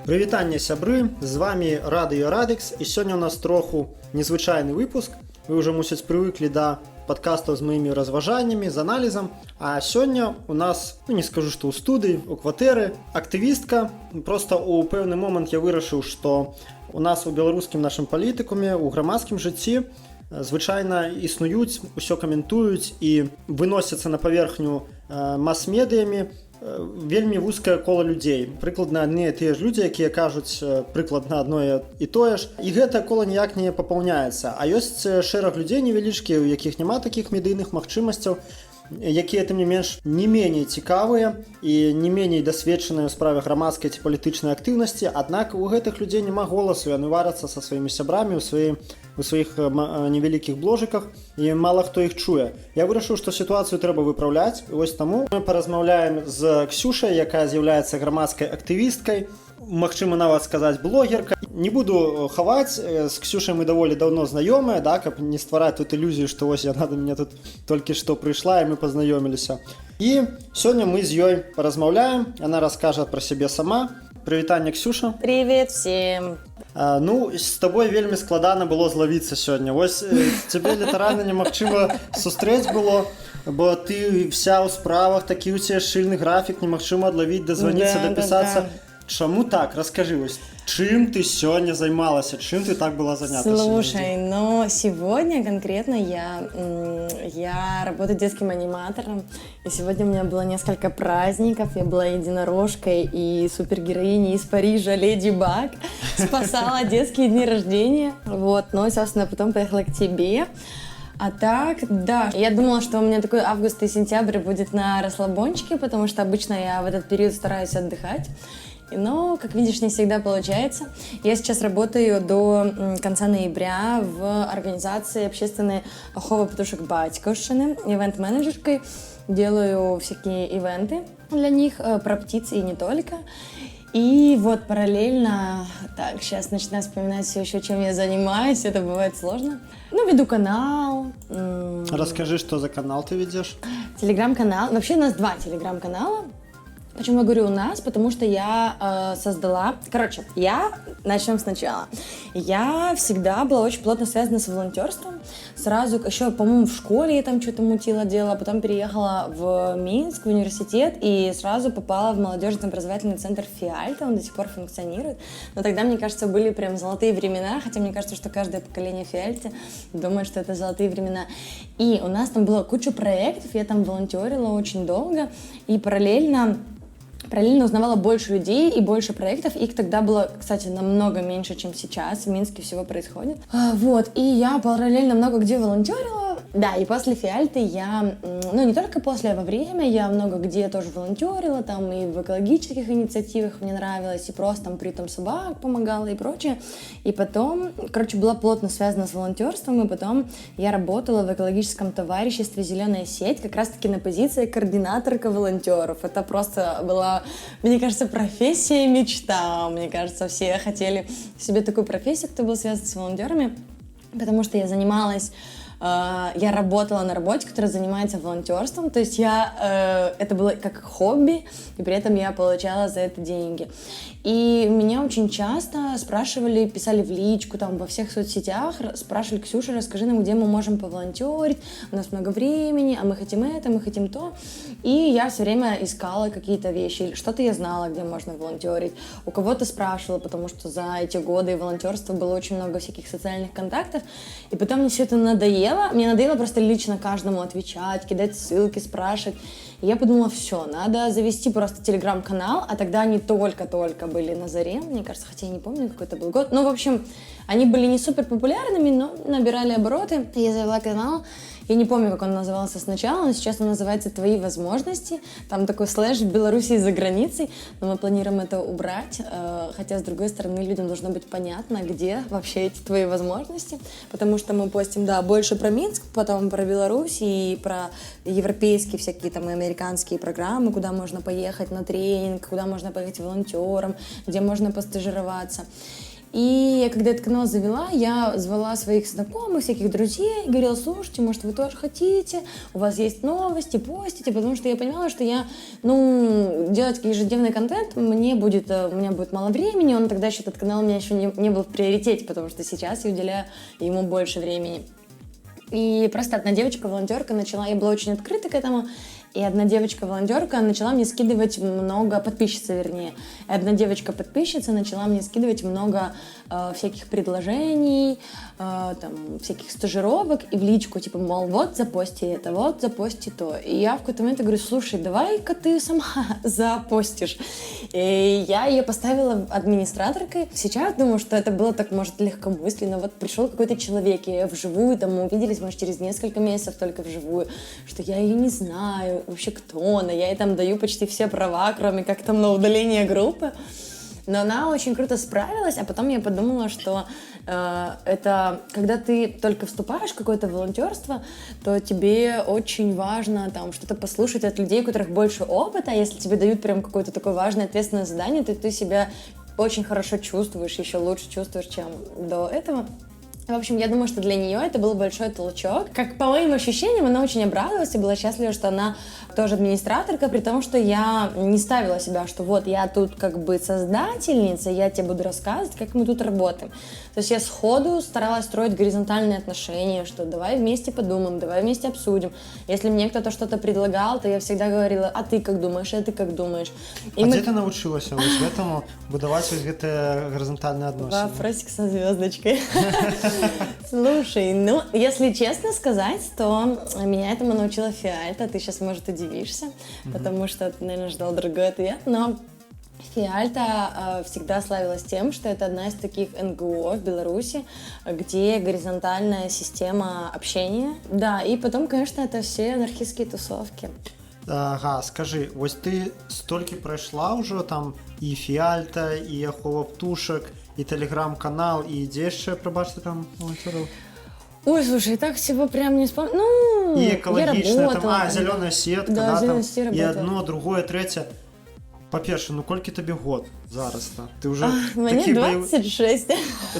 Прывітанне сябры, з вами Радыё Радыкс, і сёння у нас троху незвычайны выпуск. Вы ўжо мусіць прывыклі да падкастаў з маімі разважаннямі, з аналізам. А сёння у нас, не скажу, што ў студыі, у кватэры, актывістка. Проста ў пэўны момант я вырашыў, што у нас у беларускім нашым палітыкуме, у грамадскім жыцці звычайна існуюць, усё каментуюць і выносяцца на паверхню мас-медыямі вельмі вузкае кола людзей. Прыкладна адны і тыя ж людзі, якія кажуць прыкладна адно і тое ж. І гэта кола ніяк не папаўняецца. А ёсць шэраг людзей невялічкі, у якіх няма такіх медыйных магчымасцяў, якія, тым не менш, не меней цікавыя і не меней дасведчаныя ў справе грамадскай ці палітычнай актыўнасці. Аднак у гэтых людзей няма голасу, яны варацца са сваімі сябрамі у сваіх невялікіх бложыках, і мала хто іх чуе. Я вырашыў, што сітуацыю трэба выпраўляць. Вось таму мы паразмаўляем з Ксюшай, якая з'яўляецца грамадскай актывісткай, магчыма нават сказаць блогерка. Не буду хаваць, з Ксюшай мы даволі даўно знаёмыя, да, каб не ствараць тут ілюзію, што вось яна да мяне тут толькі што прыйшла і мы пазнаёміліся. І сёння мы з ёй паразмаўляем, яна раскажа пра сябе сама. Прывітанне, Ксюша. Привет всем. Ну, з табой вельмі складана было злавіцца сёння. Вось цябе літаральна немагчыма сустрэць было, бо ты вся ў справах, такі ў цябе шчыльны графік, немагчыма адлавіць, дазваніцца, дапісацца. Чаму так? Раскажи, вось, чым ты сегодня займалась, чым ты так была занята? Слушай, но сегодня конкретно я работаю детским аниматором, и сегодня у меня было несколько праздников, я была единорожкой и супергероиней из Парижа Леди Баг, спасала детские дни рождения, вот, но, собственно, потом поехала к тебе. А так, да, я думала, что у меня такой август и сентябрь будет на расслабончике, потому что обычно я в этот период стараюсь отдыхать. Но, как видишь, не всегда получается. Я сейчас работаю до конца ноября в организации общественной «Охова птушек Батьківщини», ивент-менеджеркой. Делаю всякие ивенты для них, про птиц и не только. И вот параллельно, так, сейчас начинаю вспоминать все еще, чем я занимаюсь, это бывает сложно. Ну, веду канал. Расскажи, что за канал ты ведешь? Телеграм-канал. Вообще у нас 2 телеграм-канала. Почему я говорю «у нас»? Потому что я создала... Короче, начнем сначала. Я всегда была очень плотно связана с волонтерством. Сразу, еще, по-моему, в школе я там что-то мутила, делала. Потом переехала в Минск, в университет, и сразу попала в молодежный образовательный центр «Фиальта». Он до сих пор функционирует. Но тогда, мне кажется, были прям золотые времена, хотя мне кажется, что каждое поколение «Фиальте» думает, что это золотые времена. И у нас там было куча проектов, я там волонтерила очень долго, и параллельно узнавала больше людей и больше проектов. Их тогда было, кстати, намного меньше, чем сейчас. В Минске всего происходит. Вот. И я параллельно много где волонтерила. Да, и после Фиальты я... Ну, не только после, а во время я много где тоже волонтерила. Там и в экологических инициативах мне нравилось. И просто там приютам собак помогала и прочее. И потом, короче, была плотно связана с волонтерством. И потом я работала в экологическом товариществе «Зеленая сеть». Как раз-таки на позиции координаторка волонтеров. Это просто была... Мне кажется, профессия мечта. Мне кажется, все хотели себе такую профессию, кто был связан с волонтерами, потому что я работала на работе, которая занимается волонтерством, то есть это было как хобби, и при этом я получала за это деньги. И меня очень часто спрашивали, писали в личку, там, во всех соцсетях, спрашивали: Ксюша, расскажи нам, где мы можем поволонтерить, у нас много времени, а мы хотим это, мы хотим то. И я все время искала какие-то вещи, что-то я знала, где можно волонтерить, у кого-то спрашивала, потому что за эти годы волонтерства было очень много всяких социальных контактов, и потом мне все это надоело. Мне надоело просто лично каждому отвечать, кидать ссылки, спрашивать. И я подумала, все, надо завести просто телеграм-канал, а тогда они только-только были на заре, мне кажется, хотя я не помню, какой это был год. Ну, в общем, они были не супер популярными, но набирали обороты. Я завела канал. Я не помню, как он назывался сначала, но сейчас он называется «Твои возможности». Там такой слэш «в Беларуси и за границей», но мы планируем это убрать, хотя, с другой стороны, людям должно быть понятно, где вообще эти твои возможности, потому что мы постим, да, больше про Минск, потом про Беларусь и про европейские всякие там и американские программы, куда можно поехать на тренинг, куда можно поехать волонтером, где можно постажироваться. И я, когда этот канал завела, я звала своих знакомых, всяких друзей, говорила: слушайте, может, вы тоже хотите, у вас есть новости, постите, потому что я понимала, что я, делать ежедневный контент, у меня будет мало времени, он тогда еще, этот канал у меня еще не был в приоритете, потому что сейчас я уделяю ему больше времени. И просто одна девочка-волонтерка начала, я была очень открыта к этому, и одна девочка-волонтерка начала мне скидывать много, подписчица вернее, и одна девочка-подписчица начала мне скидывать много всяких предложений, всяких стажировок и в личку, типа, мол, вот запости это, вот запости то. И я в какой-то момент говорю: слушай, давай-ка ты сама запостишь. И я ее поставила администраторкой. Сейчас думаю, что это было так, может, легкомысленно. Вот пришел какой-то человек, и вживую, там, мы увиделись, может, через несколько месяцев только вживую, что я ее не знаю, вообще кто она, я ей там даю почти все права, кроме как там на удаление группы. Но она очень круто справилась, а потом я подумала, что это когда ты только вступаешь в какое-то волонтерство, то тебе очень важно там что-то послушать от людей, у которых больше опыта. Если тебе дают прям какое-то такое важное, ответственное задание, то ты себя очень хорошо чувствуешь, еще лучше чувствуешь, чем до этого. В общем, я думаю, что для нее это был большой толчок. Как по моим ощущениям, она очень обрадовалась и была счастлива, что она тоже администраторка, при том, что я не ставила себя, что вот я тут как бы создательница, я тебе буду рассказывать, как мы тут работаем. То есть я сходу старалась строить горизонтальные отношения, что давай вместе подумаем, давай вместе обсудим. Если мне кто-то что-то предлагал, то я всегда говорила: а ты как думаешь, а ты как думаешь. И где ты научилась этому будовать гэтыя горизонтальные отношения? Вопросик со звездочкой. Слушай, если честно сказать, то меня этому научила Фиальта. Ты сейчас, может, удивишься, потому что ты, наверное, ждал другой ответ, но Фиальта всегда славилась тем, что это одна из таких НГО в Беларуси, где горизонтальная система общения. Да, и потом, конечно, это все анархистские тусовки. Ага, скажи, вось ты столькі прайшла ўжо там і Фіальта, і Ахова птушак, і тэлеграм-канал, і дзе яшчэ, прабачце, там волонтеров? Ой, слушай, так всего прям не вспомню. И экологичная, там, зеленая сетка, да, там, сетка и одно, другое, третье. Па-перше, колькі табе год зараз-то? Ты уже мне 26.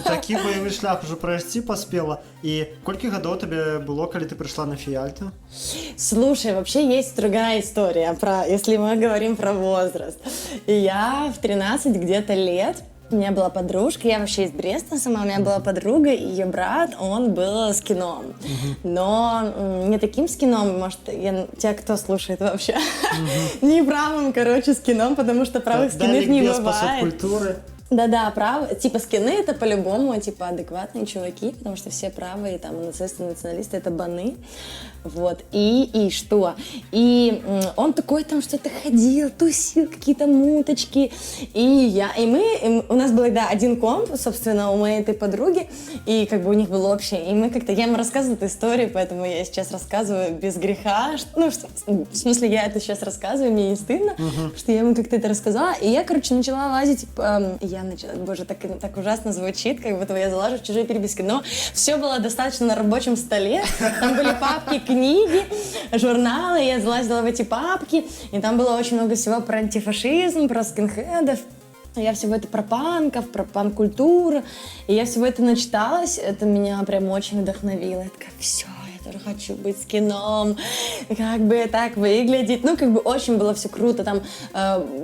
Такі баявы шлях уже прайсці паспела. І колькі гадоў табе было, калі ты пришла на Фиальту? Слушай, вообще есть другая история, если мы говорим про возраст. Я в 13 где-то лет, у меня была подружка, я вообще из Бреста сама, у меня была подруга, и ее брат, он был скином. Но не таким скином, может, те, кто слушает вообще, не правым, скином, потому что правых скинов не бывает. Культуры. Да-да, типа скины это по-любому, типа адекватные чуваки, потому что все правые, там, нацисты, националисты, это баны, вот, и что? И он такой там что-то ходил, тусил, какие-то муточки, у нас был, да, один комп, собственно, у моей этой подруги, и как бы у них было общее, и я ему рассказывала эту историю, поэтому я сейчас рассказываю без греха, в смысле, я это сейчас рассказываю, мне не стыдно, что я ему как-то это рассказала, и я, начала лазить, боже, так ужасно звучит, как будто я залажу в чужие переписки, но все было достаточно на рабочем столе, там были папки, книги, журналы, я залазила в эти папки, и там было очень много всего про антифашизм, про скинхедов, я всего это про панков, про панк-культуру, и я всего это начиталась, это меня прям очень вдохновило, я такая: все, я тоже хочу быть скином, как бы так выглядеть. Очень было все круто. Там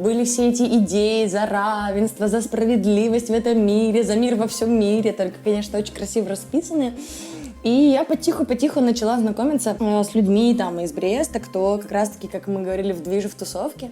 были все эти идеи за равенство, за справедливость в этом мире, за мир во всем мире, только, конечно, очень красиво расписанные. И я потиху-потиху начала знакомиться с людьми там из Бреста, кто как раз-таки, как мы говорили, в движе, в тусовке.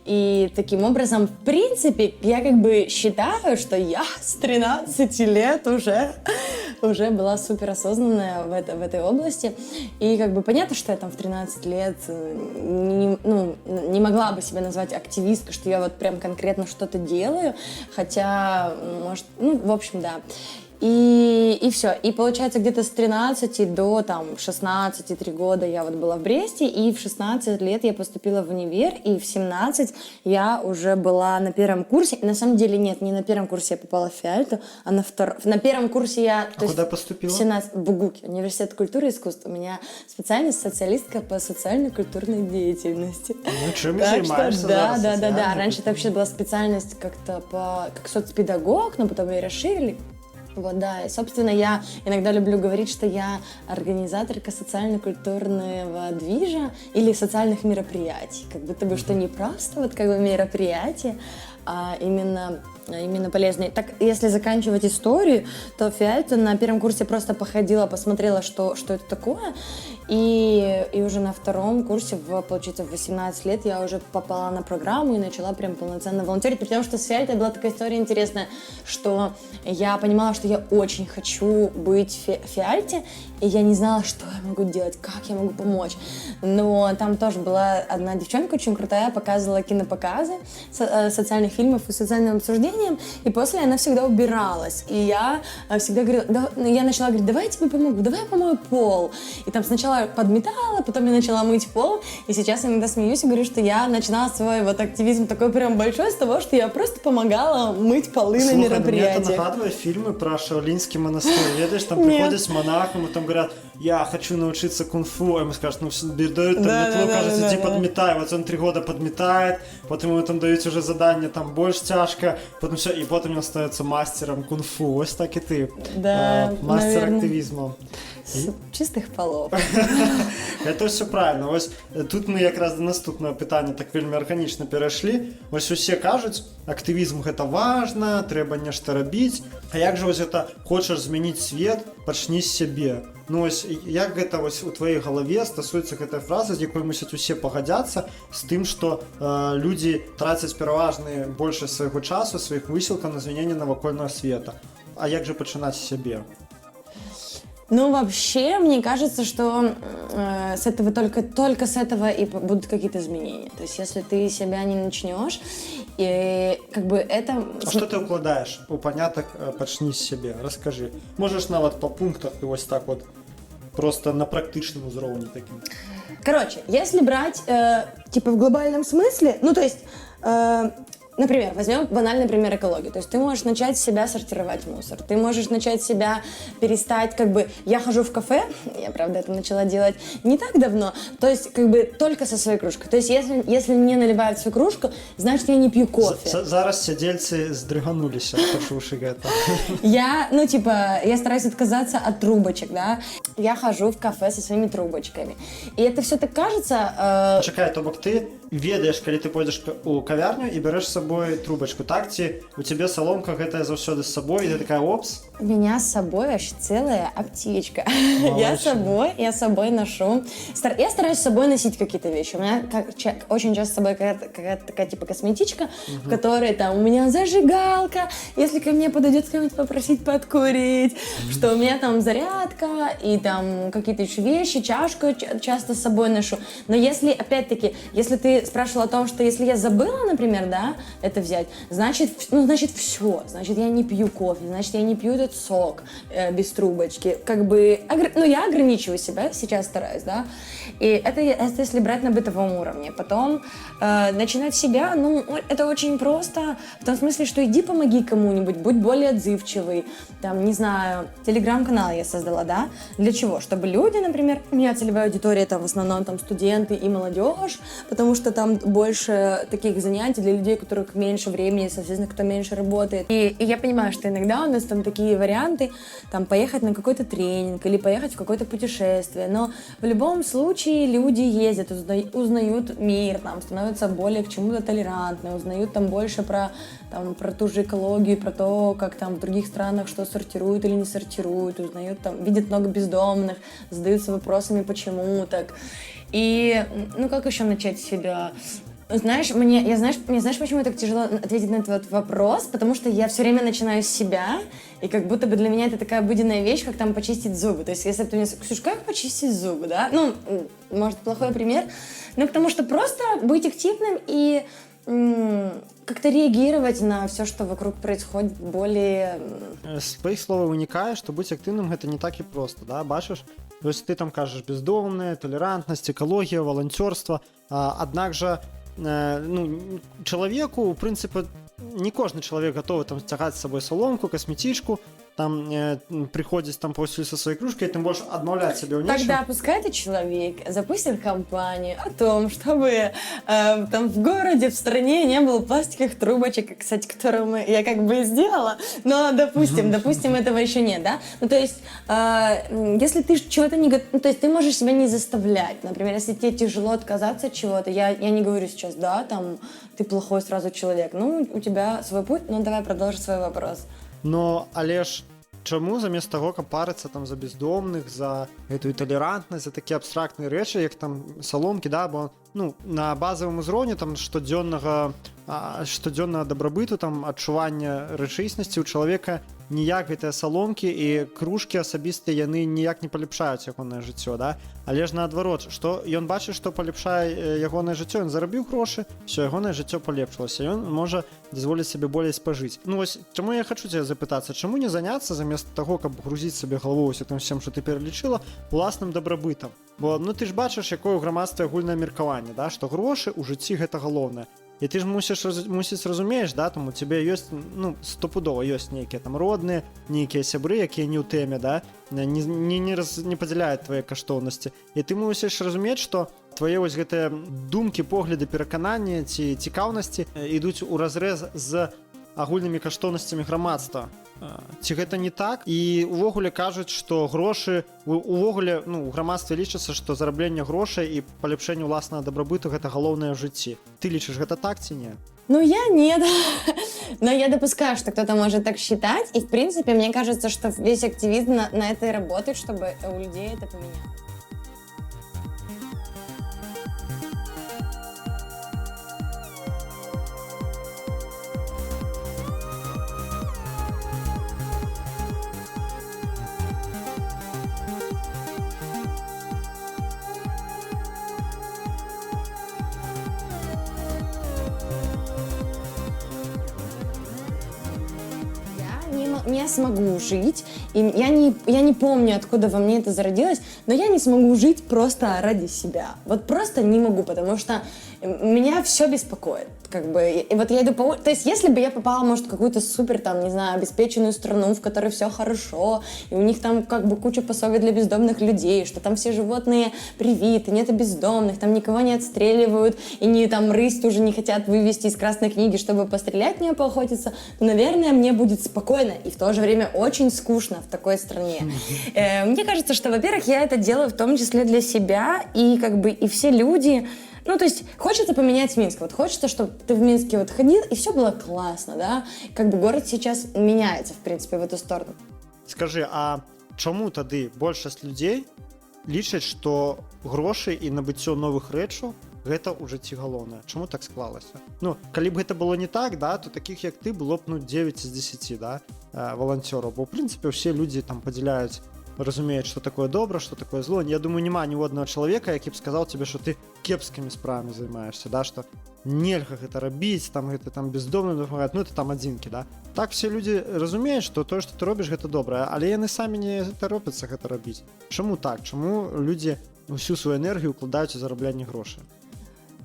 И таким образом, в принципе, я считаю, что я с 13 лет уже была суперосознанная в этой области. И понятно, что я там в 13 лет не могла бы себя назвать активисткой, что я вот прям конкретно что-то делаю. Хотя, может, в общем, да. И все. И получается, где-то с 13 до там 16, 3 года я вот была в Бресте, и в 16 лет я поступила в универ, и в 17 я уже была на первом курсе. И на самом деле нет, не на первом курсе я попала в Фиальту, а на втором. На первом курсе я... Куда поступила? В 17, в УГУКе, Университет культуры и искусств. У меня специальность социалистка по социально-культурной деятельности. Ну, чем Так занимаешься что, да, зараз? да, да, да. Раньше это вообще была специальность как-то как соцпедагог, но потом ее расширили. Вот, да, и, собственно, я иногда люблю говорить, что я организаторка социально-культурного движа или социальных мероприятий. Как будто бы, что не просто вот как бы мероприятие, а именно полезные. Так, если заканчивать историю, то в Фиальте на первом курсе просто походила, посмотрела, что это такое, и уже на втором курсе, получается, в 18 лет я уже попала на программу и начала прям полноценно волонтерить, потому что с Фиальтой была такая история интересная, что я понимала, что я очень хочу быть в Фиальте, и я не знала, что я могу делать, как я могу помочь. Но там тоже была одна девчонка очень крутая, показывала кинопоказы социальных фильмов и социальным обсуждением, и после она всегда убиралась. И я всегда говорила, я начала говорить, давай я тебе помогу, давай я помою пол. И там сначала подметала, потом я начала мыть пол, и сейчас я иногда смеюсь и говорю, что я начинала свой вот активизм такой прям большой с того, что я просто помогала мыть полы на мероприятиях. Мне это нагадывает фильмы про Шаолинский монастырь. Видишь, там приходят с монахом, и там говорят, я хочу научиться кунг-фу, а ему скажут, дают там метлу, кажется, иди подметай. Вот он 3 года подметает, потом ему там дают уже задание, там больше тяжко, потом все, и потом он становится мастером кунг-фу. Вот так и ты. Да, мастер наверное, активизму. З чистих полов. Це все правильно. Ось тут ми якраз до наступного питання так вельми органічно перейшли. Ось усі кажуть, активізм гэта важна, трэба нешта рабіць. А як же ось гэта хочаш змяніць свет, пачні з сябе. Ну ось як гэта ось у твоей галаве стасуецца гэтая фраза, з якой мусяць усе пагадзяцца з тым, што людзі трацяць пераважную большасць свайго часу, сваіх высілкаў на змяненне навакольнага света. А як же пачынаць з сябе? Ну, вообще, мне кажется, что с этого только с этого и будут какие-то изменения. То есть, если ты себя не начнешь, и как бы это... А что ты укладаешь у поняток «пачни з сябе»? Расскажи. Можешь нават по пунктах и вот так вот просто на практичном узроўні таким. Короче, если брать типа в глобальном смысле, ну, то есть... Например, возьмем банальный пример экологии. То есть ты можешь начать себя сортировать мусор, ты можешь начать себя перестать, как бы, я хожу в кафе, я, правда, это начала делать не так давно, то есть, как бы, только со своей кружкой. То есть, если мне наливают свою кружку, значит, я не пью кофе. Зараз сядельцы здрыганулись, пачуўшы гэта. Я стараюсь отказаться от трубочек, да. Я хожу в кафе со своими трубочками. И это все так кажется... Почекай, то бок ты ведаеш, калі ты пойдзеш у кавярню і бярэш з сабой трубочку, так? Ці у цябе саломка гэтая заўсёды з сабой, і ты такая, опс? У меня с собой вообще целая аптечка. Я с собой ношу. Я стараюсь с собой носить какие-то вещи. У меня очень часто с собой какая-то такая типа косметичка, в которой там у меня зажигалка, если ко мне подойдет кого-нибудь попросить подкурить, что у меня там зарядка и там какие-то еще вещи, чашку часто с собой ношу. Но если, опять-таки, если ты спрашивала о том, что если я забыла, например, да, это взять, значит все, значит я не пью кофе, значит я не пью этот сок без трубочки, как бы, я ограничиваю себя, сейчас стараюсь, да, и это если брать на бытовом уровне. Потом начинать себя, это очень просто, в том смысле, что иди помоги кому-нибудь, будь более отзывчивый, там, не знаю, телеграм-канал я создала, да, для чего? Чтобы люди, например, у меня целевая аудитория, там, в основном, там, студенты и молодежь, потому что там больше таких занятий для людей, у которых меньше времени, соответственно, кто меньше работает. И я понимаю, что иногда у нас там такие варианты, там, поехать на какой-то тренинг или поехать в какое-то путешествие, но в любом случае люди ездят, узнают мир, там, становятся более к чему-то толерантны, узнают там больше про ту же экологию, про то, как там в других странах что сортируют или не сортируют, узнают там, видят много бездомных, задаются вопросами, почему так. И, как еще начать себя... Знаешь, почему так тяжело ответить на этот вопрос? Потому что я все время начинаю с себя, и как будто бы для меня это такая обыденная вещь, как там почистить зубы. То есть, если бы ты мне сказал, Ксюш, как почистить зубы, да? Может, плохой пример, но потому что просто быть активным и как-то реагировать на все, что вокруг происходит, более... З твоїх слов вынікае, што быць актыўным гэта не так і проста, да, бачыш? То есть ты там кажаш бездомныя, толерантнасць, экалогія, валанцёрства, аднак жа чалавеку, у прынцыпе, не кожны чалавек гатовы там цягаць з сабой саломку, касметичку, там приходить там после со своей кружкой, ты можешь отмовлять себе в нечем. Тогда пускай этот человек запустит кампанию о том, чтобы там в городе, в стране не было пластиковых трубочек, кстати, которую я как бы сделала, но допустим, этого еще нет, да? Ну, то есть, если ты чего-то не готов, ну, то есть ты можешь себя не заставлять, например, если тебе тяжело отказаться от чего-то, я не говорю сейчас, да, там, ты плохой сразу человек, ну, у тебя свой путь, ну, давай продолжи свой вопрос. Но, але ж, чаму замест таго, каб парыцца там за бездомных, за гэтую талерантнасць, за такія абстрактныя рэчы, як там саломкі, да, бо на базавым узроўні там штодзённага дабрабыту, там адчування рэчыснасці ў чалавека ніяк гэтыя саломкі і кружкі асабістыя яны ніяк не паляпшаюць ягонае жыццё, да? Але ж наадварот, што ён бачыць, што паляпшае ягонае жыццё, ён зарабіў грошы, всё, ягонае жыццё палепшылася, ён можа дазволіць сабе болей спажыць. Ну вось, чаму я хачу цябе запытацца, чаму не заняцца замест таго, каб грузіць сабе галаву ўсё тым всем, што ты пералічыла, уласным дабрабытам? Бо ты ж бачыш, якое ў грамадстве агульнае меркаванне, да? Што грошы ў жыцці гэта галоўнае. І ты ж мусіць разумееш, да, там у цябе ёсць, стопудова ёсць нейкія там родныя, нейкія сябры, якія не ў тэме, да, не падзяляюць твае каштоўнасці. І ты мусіш разумець, што твае вось гэтыя думкі, погляды, перакананні ці цікаўнасці ідуць у разрэз з агульнымі каштоўнасцямі грамадства. Ці гэта не так? І увогуле кажуць, што грошы увогуле у грамадстве лічыцца, што зарабленне грошай і паляпшэнне ўласнага дабрабыту гэта галоўнае ў жыцці. Ты лічыш гэта так ці не? Ну, я нет. Но я допускаю, что кто-то может так считать. И, в принципе, мне кажется, что весь активизм на это и работает, чтобы у людей это поменялось. Не смогу жить, и я не помню, откуда во мне это зародилось, но я не смогу жить просто ради себя. Вот просто не могу, потому что меня все беспокоит. Как бы, и вот я иду по... То есть, если бы я попала, может, в какую-то супер, там, не знаю, обеспеченную страну, в которой все хорошо, и у них там как бы куча пособий для бездомных людей, что там все животные привиты, нет бездомных, там никого не отстреливают, и не там рысь тоже не хотят вывести из Красной книги, чтобы пострелять в нее, поохотиться, то, наверное, мне будет спокойно и в то же время очень скучно в такой стране. Мне кажется, что, во-первых, я это делаю в том числе для себя, и как бы и все люди... Ну, то есть, хочется поменять Минск. Вот хочется, чтобы ты в Минске вот ходил, и все было классно, да? Как бы город сейчас меняется, в принципе, в эту сторону. Скажи, а чаму тады большасць людзей лічаць, што грошы і набыццё новых рэчаў гэта ў жыцці галоўнае? Чаму так склалася? Ну, калі б гэта было не так, да, то такіх, як ты, было б, 9 з 10, да, валанцёраў. Бо, ў прынцыпе, ўсе людзі там падзяляюць, разумеюць, што такое добра, што такое зло. Я думаю, няма ні одного чалавека, які б сказаў тебе, што ты кепскімі справамі займаешься, да, што нельга гэта рабіць, там гэта там бездомным дапамагаць, это там адзінкі, да. Так все людзі разумеюць, што тое, што ты робіш, гэта добра, але яны самі не таропяцца гэта рабіць. Чаму так? Чаму людзі всю свою энергію укладаюць у зараблянне грошай?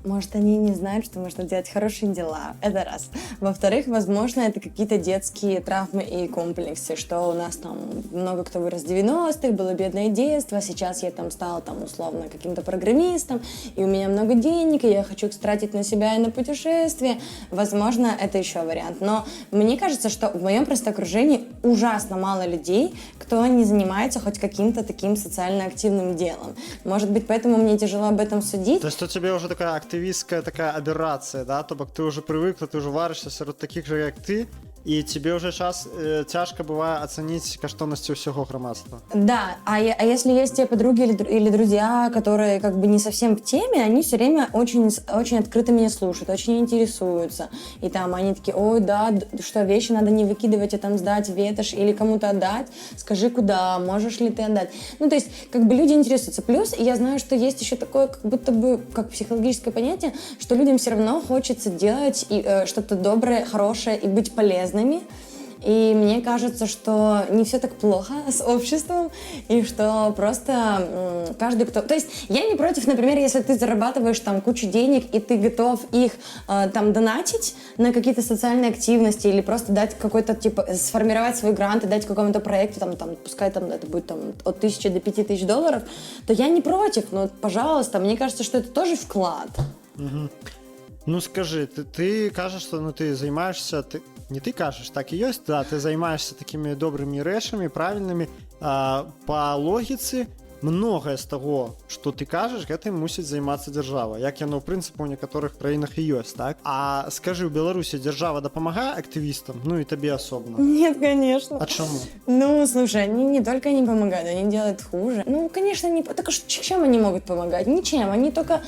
Может, они не знают, что можно делать хорошие дела. Это раз. Во-вторых, возможно, это какие-то детские травмы и комплексы, что у нас там много кто вырос в 90-х, было бедное детство, сейчас я там стала там условно каким-то программистом, и у меня много денег, и я хочу тратить на себя и на путешествия. Возможно, это еще вариант. Но мне кажется, что в моем просто окружении ужасно мало людей, кто не занимается хоть каким-то таким социально активным делом. Может быть, поэтому мне тяжело об этом судить. То есть у тебя уже такая активистская такая аберрация, да? То бок ты уже привыкла, ты уже варишься среди таких же, как ты, і тебе уже цяжка бывае ацаніць каштоўнасці ўсяго грамадства. Да, а если есть те подруги или друзья, которые как бы не совсем в теме, они все время очень, очень открыто меня слушают, очень интересуются. И там они такие: ой, да, что вещи надо не выкидывать, а там сдать ветошь или кому-то отдать, скажи, куда, можешь ли ты отдать. Ну, то есть, как бы люди интересуются. Плюс я знаю, что есть еще такое, как будто бы, как психологическое понятие, что людям все равно хочется делать что-то доброе, хорошее и быть полезными. И мне кажется, что не все так плохо с обществом, и что просто каждый, кто... То есть я не против, например, если ты зарабатываешь там кучу денег, и ты готов их там донатить на какие-то социальные активности, или просто дать какой-то, типа, сформировать свой грант и дать какому-то проекту, там, пускай там это будет там, от 1000 до 5000 долларов, то я не против, но, пожалуйста, мне кажется, что это тоже вклад. Угу. Ну скажи, ты кажаш, што ты займаешься, не ты кажаш, так і ёсць, да, ты займаешься такімі добрымі рэчамі, правільнымі, па логіцы многае з таго, што ты кажаш, гэтым мусіць займацца дзяржава, як яно, ў прынцыпе, у некаторых краінах і ёсць, так? А скажы, у Беларусі дзяржава дапамагае актывістам, ну і табе асобна? Нет, конечно. А чаму? Ну, слушай, они не только не помогают, они делают хуже. Ну, конечно, не... Так чем они могут помогать? Ничем, они только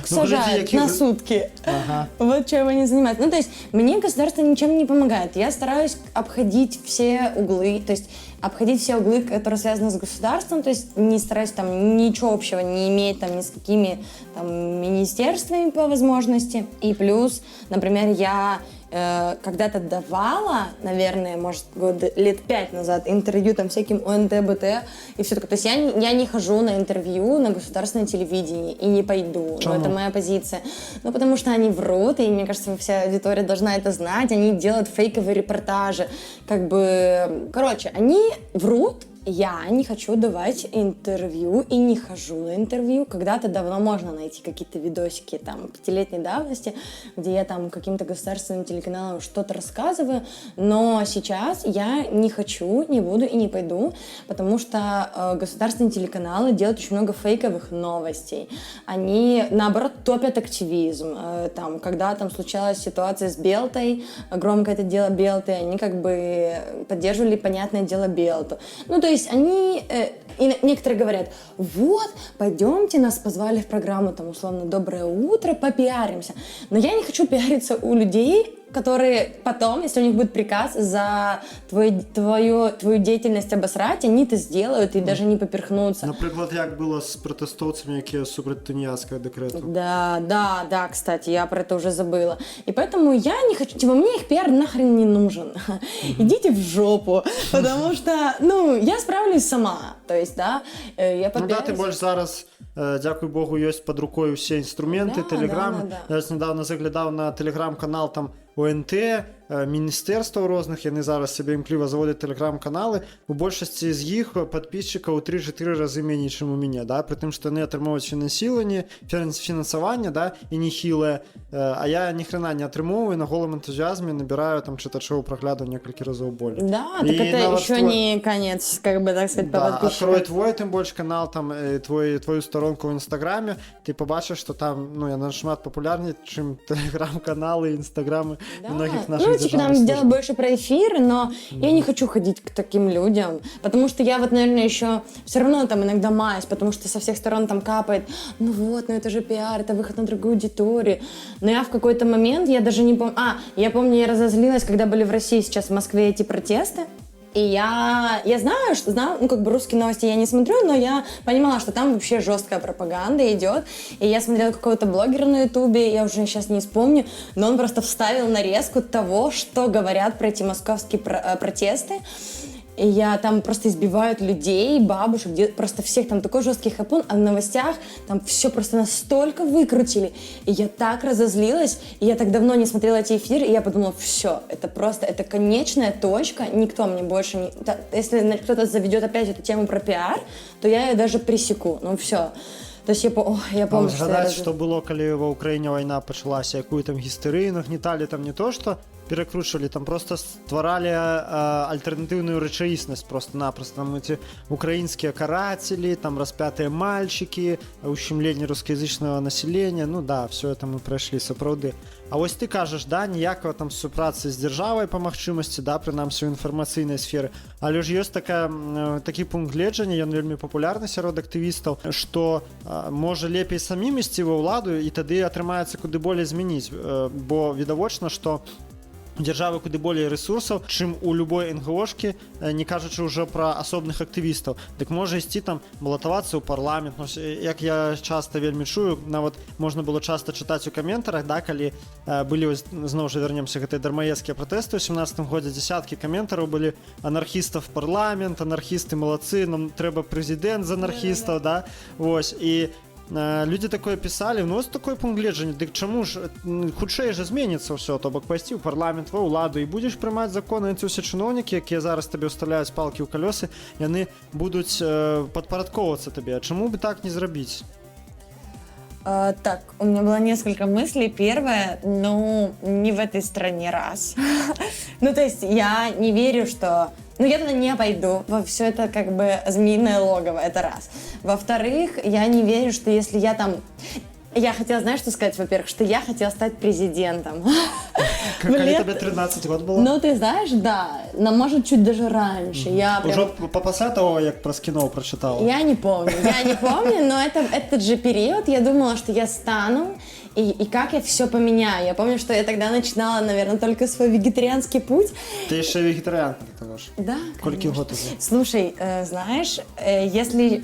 сажают на сутки. Ага. Вот чем они занимаются. Ну, то есть, мне государство ничем не помогает. Я стараюсь обходить все углы, то есть обходить все углы, которые связаны с государством, то есть не стараюсь там ничего общего не иметь там ни с какими там министерствами по возможности. И плюс, например, я когда-то давала, наверное, может, лет 5 назад интервью там всяким ОНТ, БТ и все такое. То есть я не хожу на интервью на государственное телевидение и не пойду. Но это моя позиция. Ну, потому что они врут, и мне кажется, вся аудитория должна это знать. Они делают фейковые репортажи. Как бы, короче, они врут. Я не хочу давать интервью и не хожу на интервью. Когда-то давно можно найти какие-то видосики там 5-летней давности, где я там каким-то государственным телеканалам что-то рассказываю, но сейчас я не хочу, не буду и не пойду, потому что государственные телеканалы делают очень много фейковых новостей. Они, наоборот, топят активизм. Там, когда там случалась ситуация с Белтой, громко это дело Белты, они как бы поддерживали, понятное дело, Белту. Ну, то есть они, и некоторые говорят: вот, пойдемте, нас позвали в программу, там, условно, «Доброе утро», попиаримся. Но я не хочу пиариться у людей, которые потом, если у них будет приказ за твою деятельность обосрать, они это сделают и даже не поперхнутся. Например, как было с протестовцами, которые супраць тунеядского декрета. Да, кстати, я про это уже забыла. И поэтому я не хочу, типа, мне их пиар нахрен не нужен. Идите в жопу, потому что, ну, я справлюсь сама. То есть, да, я попиарюсь. Ну да, ты больше зараз, дякую Богу, есть под рукой все инструменты, телеграм. Да. Я недавно заглядал на телеграм-канал, там ОНТ, міністэрстваў розных, яны зараз сябе імкліва заводзяць тэлеграм-каналы. У большасці з іх падпісчыкаў 3-4 разы меней, чым у мяне, да? Пры тым, што яны атрымоўваюць фінансаванне, да? І нехілае, а я ні хрена не атрымоўваю, на голым энтузіазме набіраю там чытачоў прагляду некалькі разоў болей. Да, так это еще не конец, как бы, так сказать, по подписчикам. Открой твой, тым больш, канал, там, твою сторонку в Інстаграме, ты побачыш, што там, ну, яна шмат папулярней, чым тэлеграм-каналы, інстаграмы многих наших. Ну, типа, нам сделать больше про эфир, но я не хочу ходить к таким людям, потому что я вот, наверное, еще все равно там иногда маюсь, потому что со всех сторон там капает: ну вот, ну это же пиар, это выход на другую аудиторию. Но я в какой-то момент, я даже не помню... я помню, я разозлилась, когда были в России сейчас, в Москве, эти протесты. И я знаю, ну, как бы русские новости я не смотрю, но я понимала, что там вообще жесткая пропаганда идет. И я смотрела какого-то блогера на ютубе, я уже сейчас не вспомню, но он просто вставил нарезку того, что говорят про эти московские протесты. И я там просто избивают людей, бабушек, просто всех, там такой жесткий хапун, а в новостях там все просто настолько выкрутили. И я так разозлилась, и я так давно не смотрела эти эфиры, и я подумала: все, это просто, это конечная точка, никто мне больше не... Если кто-то заведет опять эту тему про пиар, то я ее даже пресеку, ну все. То есть я помню, что... Згадаць, што было, калі ва Ўкраіне вайна пачалася, якую там гістэрыю нагнеталі, там не то, што перакручвалі, там просто стваралі альтэрнатыўную рэчаіснасць просто-напросто. Там эти украінскія карацелі, там распятыя мальчики, ущемленне рускаязычнага населення, ну да, все это мы прайшлі, сапраўды. А вось ты кажаш, да, ніякага там супрацы з дзяржавай па магчымасці, да, прынамсі ў інфармацыйнай сферы, але ж ёсць такі пункт гледжання, ён вельмі папулярны сярод актывістаў, што можа лепей самім ісці ва ўладу і тады атрымаецца куды болей змяніць, бо відавочна, што у дзяржавы куды болей рэсурсаў, чым у любой НГОшкі, не кажучы ўжо пра асобных актывістаў. Дык можа ісці там балатавацца ў парламент. Ну, як я часта вельмі чую, нават можна было часта чытаць у каментарах, да, калі былі, зноў жа вернемся, гэтыя дармаедскія пратэсты ў 17 годзе, дзесяткі каментараў былі: анархістаў парламент, анархісты малацы, нам трэба прэзідэнт з анархістаў, да, вось, і людзі такое пісалі, ну, ось такой пункт гледжання, дык чаму ж хутчэй жа зменіцца ўсё, то бок пайсці ў парламент, ва ўладу і будзеш прымаць законы, ці ўсе чыноўнікі, якія зараз табе ўстаўляюць палкі ў калёсы, яны будуць падпарадкоўвацца табе. А чаму бы так не зрабіць? Так, у меня было несколько мыслей. Первое, ну, не в этой стране, раз. Ну, то есть я не верю, что... Ну, я туда не пойду, во все это как бы змеиное логово, это раз. Во-вторых, я не верю, что если я там... Я хотела, знаешь, что сказать? Во-первых, что я хотела стать президентом. Когда тебе 13 год было? Ну, ты знаешь, да, но может чуть даже раньше. Уже пасля того, як про кино прочитала? Я не помню, но этот же период я думала, что я стану, и как я все поменяю. Я помню, что я тогда начинала, наверное, только свой вегетарианский путь. Ты еще вегетарианка, ты можешь? Да, Сколько год уже? Слушай, знаешь, если...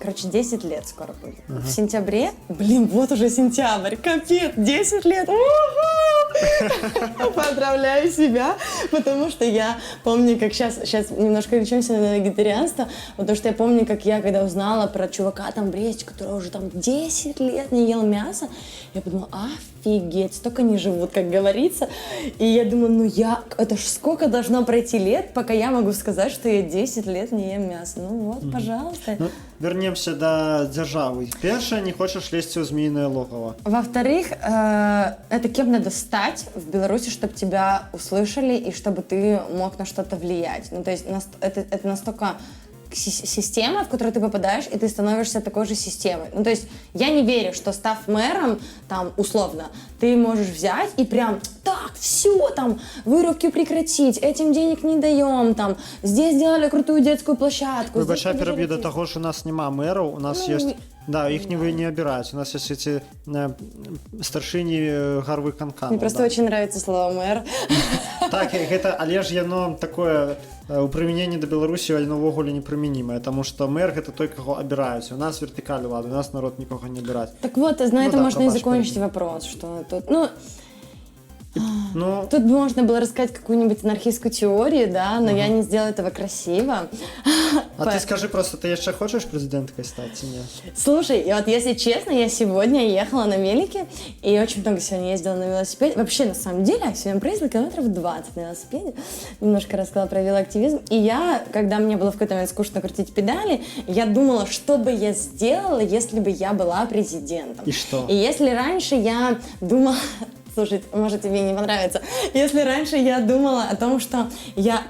Короче, 10 лет скоро будет. В сентябре, блин, вот уже сентябрь, капец, 10 лет. Поздравляю себя, потому что я помню, как сейчас немножко переключимся на вегетарианство, потому что я помню, как я, когда узнала про чувака там в Бресте, который уже там 10 лет не ел мясо, я подумала, офигеть, столько не живут, как говорится. И я думаю, ну это ж сколько должно пройти лет, пока я могу сказать, что я 10 лет не ем мясо. Ну вот, пожалуйста. Ну, вернемся до державы. Первое, не хочешь лезть в змеиное логово. Во-вторых, это кем надо стать в Беларуси, чтобы тебя услышали и чтобы ты мог на что-то влиять. Ну, то есть это настолько система, в которую ты попадаешь, и ты становишься такой же системой. Ну, то есть я не верю, что, став мэром, там, условно, ты можешь взять и прям, так, все, там, вырубки прекратить, этим денег не даем, там, здесь сделали крутую детскую площадку. Выбачай, перебью до того, что у нас нема мэров, у нас есть... Да, их не обирать. У нас есть эти старшыні гарвыканкамаў. Мне просто очень нравится слово мэр. Так, гэта, але ж яно такое у прымяненні да Беларусі, але увогуле непрымянімае, таму што мэр гэта той, каго абіраюць. У нас вертыкаль улады, у нас народ нікога не абіраць. Так вот, на этом можно и закончить вопрос, что тут, Ну, тут можно было рассказать какую-нибудь анархистскую теорию, да, но я не сделала этого красиво. А ты скажи просто, ты еще хочешь президенткой стать или нет? Слушай, и вот если честно, я сегодня ехала на велике и очень много сегодня ездила на велосипеде. Вообще, на самом деле, я сегодня проездила километров 20 на велосипеде. Немножко рассказала про велоактивизм. И я, когда мне было в какой-то момент скучно крутить педали, я думала, что бы я сделала, если бы я была президентом. И что? И если раньше я думала... Слушай, может, тебе не понравится. Если раньше я думала о том, что я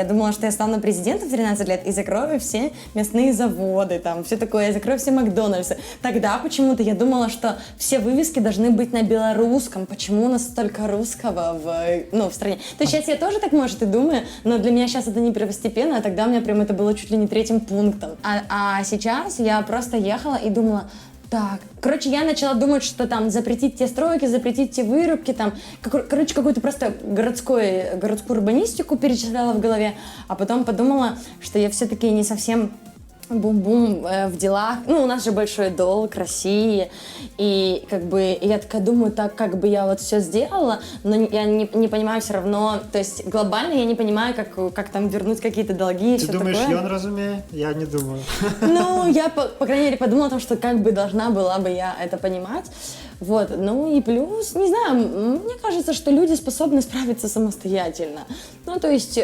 думала, что я стану президентом в 13 лет и закрою все мясные заводы, там, все такое, я закрою все Макдональдсы. Тогда почему-то я думала, что все вывески должны быть на белорусском. Почему у нас столько русского в стране? То есть сейчас я тоже так, может, и думаю, но для меня сейчас это не первостепенно, а тогда у меня прям это было чуть ли не третьим пунктом. А сейчас я просто ехала и думала... Так, короче, я начала думать, что там запретить те стройки, запретить те вырубки, там, короче, какую-то просто городскую урбанистику перечисляла в голове, а потом подумала, что я все-таки не совсем бум-бум в делах. Ну, у нас же большой долг России, и как бы я такая думаю, так как бы я вот все сделала, но я не понимаю все равно, то есть глобально я не понимаю, как там вернуть какие-то долги и все такое. Ты думаешь, ён разумее? Я не думаю. Ну, я, по крайней мере, подумала о том, что как бы должна была бы я это понимать. Вот, ну и плюс, не знаю, мне кажется, что люди способны справиться самостоятельно. Ну, то есть,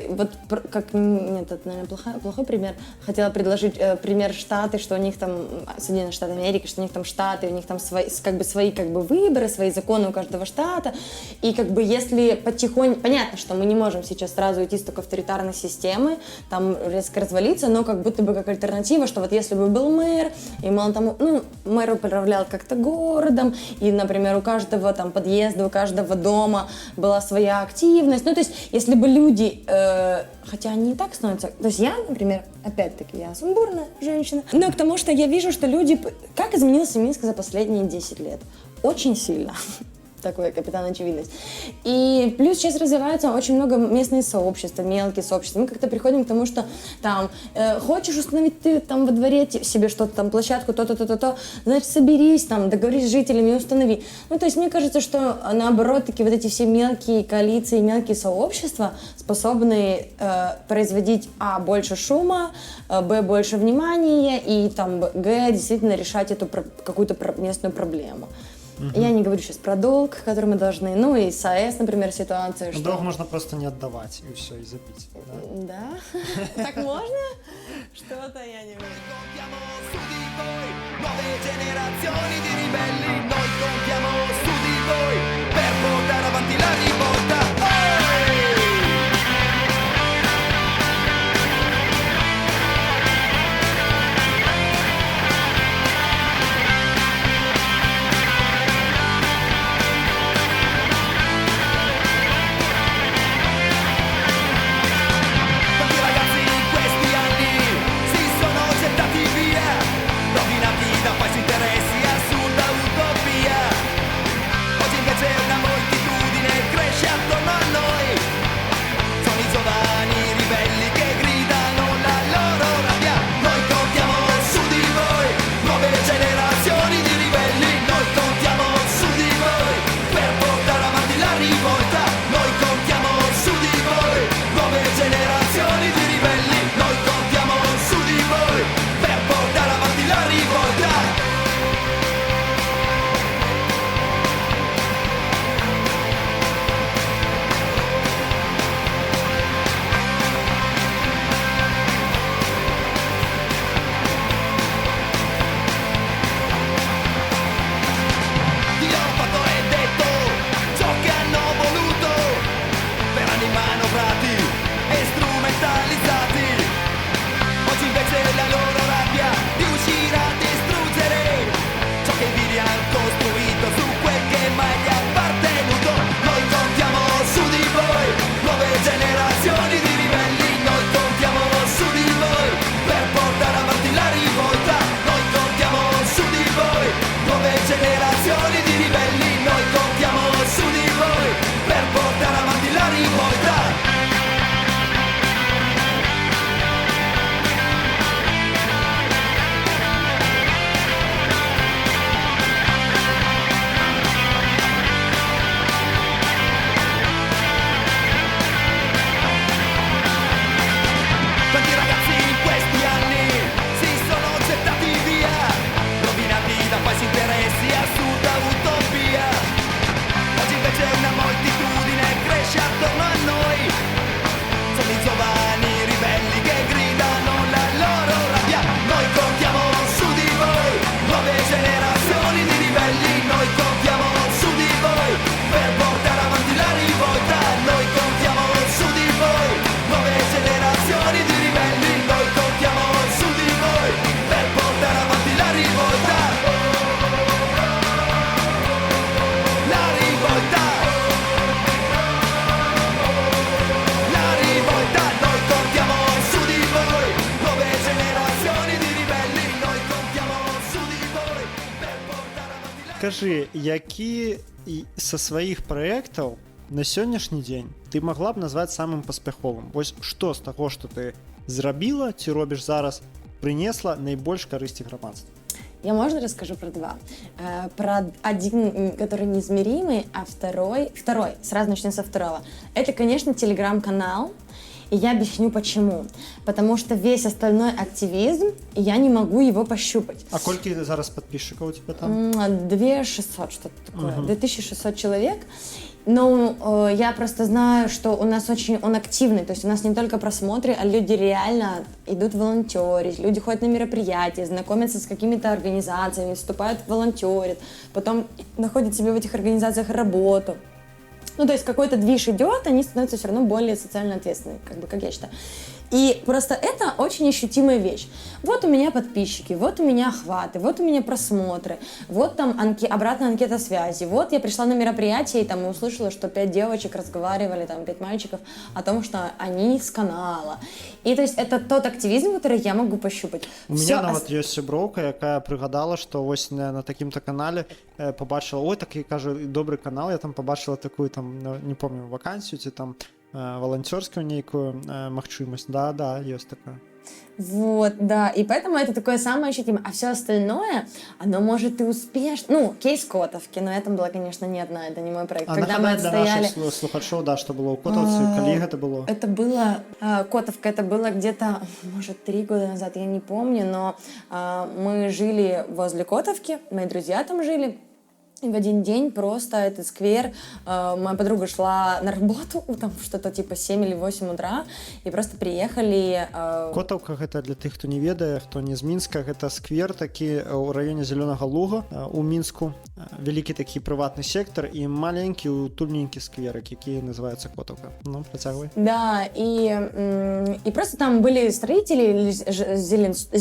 вот, как, нет, это, наверное, плохой пример. Хотела предложить предложить пример Штаты, что у них там, Соединенные Штаты Америки, что у них там Штаты, у них там свои выборы, свои законы у каждого штата. И как бы если потихоньку... Понятно, что мы не можем сейчас сразу уйти с такой авторитарной системы, там резко развалиться, но как будто бы как альтернатива, что вот если бы был мэр, и он там, мэр управлял как-то городом, и, например, у каждого там подъезда, у каждого дома была своя активность. Ну, то есть, если бы люди, хотя они и так становятся... То есть я, например, опять-таки, я сумбурная женщина, но потому что я вижу, что люди... Как изменился Минск за последние 10 лет? Очень сильно. Такой капитан очевидность. И плюс сейчас развиваются очень много местные сообщества, мелкие сообщества. Мы как-то приходим к тому, что там хочешь установить ты там во дворе себе что-то, там площадку, то-то, значит соберись, там договорись с жителями и установи. Ну, то есть мне кажется, что наоборот, таки вот эти все мелкие коалиции, мелкие сообщества способны производить больше шума, больше внимания и там действительно решать эту какую-то местную проблему. Я не говорю сейчас про долг, который мы должны, и с АЭС, например, ситуация. Что... Долг можно просто не отдавать, и все, и забить. Да? Так можно? Что-то я не знаю. Скажи, які са сваіх праектаў на сённяшні дзень ты магла б назваць самым паспяховым? Вось што з таго, што ты зрабіла ці робіш зараз, прынесла найбольш карысці грамадству? Я, можно, расскажу про два? Про один, который неизмеримый, а второй, сразу начнем со второго. Это, конечно, телеграм-канал, и я объясню почему. Потому что весь остальной активизм, я не могу его пощупать. А колькі зараз подписчиков у тебя там? 2600, что-то такое, 2600 человек. Ну, я просто знаю, что у нас он активный, то есть у нас не только просмотры, а люди реально идут волонтерить, люди ходят на мероприятия, знакомятся с какими-то организациями, вступают, волонтерят, потом находят себе в этих организациях работу. Ну, то есть какой-то движ идет, они становятся все равно более социально ответственными, как я считаю. И просто это очень ощутимая вещь. Вот у меня подписчики, вот у меня охваты, вот у меня просмотры, вот там обратная анкета связи, вот я пришла на мероприятие и там услышала, что 5 девочек разговаривали, там 5 мальчиков о том, что они с канала. И то есть это тот активизм, который я могу пощупать. У меня нават ёсць сяброўка, якая прыгадала, што вось на такім-то канале побачила, ой, такі, кажу, добрый канал, я там побачила такую, там, не помню, вакансію, ці там волонтерскую некую махчимость. Да, есть такая. Вот, да, и поэтому это такое самое ощутимое. А все остальное, оно может и успешно. Ну, кейс Котовки, но это была, конечно, не одна, это не мой проект. А когда мы для наших слухачоў, да, что было у Котовцы, калі это было? Это было, Котовка, это было где-то, может, 3 года назад, я не помню, но мы жили возле Котовки, мои друзья там жили. И в один день просто этот сквер, моя подруга шла на работу, там что-то типа 7 или 8 утра, и просто приехали... Котовка, это для тех, кто не ведае, кто не з Мінска, это сквер такі у районе Зеленого Луга у Мінску, вялікі такі прыватны сектор і маленькі утульненькі скверик, які называются Котовка. Ну, працягвай. Да, и просто там были строители,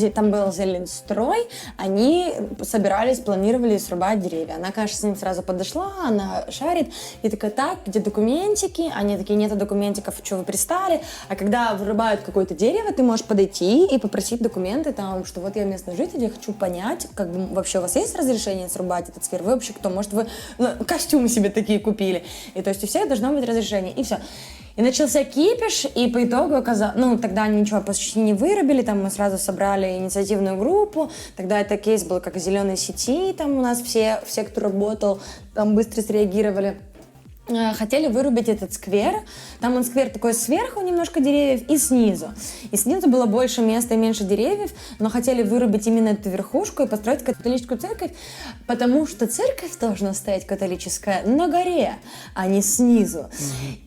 там был Зеленстрой, они собирались, планировали срубать деревья. Она, конечно, с ним сразу подошла, она шарит, и такая, так, где документики? Они такие, нету документиков, что вы пристали? А когда вырубают какое-то дерево, ты можешь подойти и попросить документы, там, что вот я местный житель, я хочу понять, как бы вообще у вас есть разрешение срубать этот сквер? Вы вообще кто? Может, вы костюмы себе такие купили? И то есть у всех должно быть разрешение, и все. И начался кипиш, и по итогу оказалось... Ну, тогда они ничего почти не вырубили, там мы сразу собрали инициативную группу, тогда это кейс был как зеленой сети, там у нас все, кто работал, там быстро среагировали. Хотели вырубить этот сквер. Там он сквер такой сверху немножко деревьев и снизу. И снизу было больше места и меньше деревьев, но хотели вырубить именно эту верхушку и построить католическую церковь, потому что церковь должна стоять католическая на горе, а не снизу.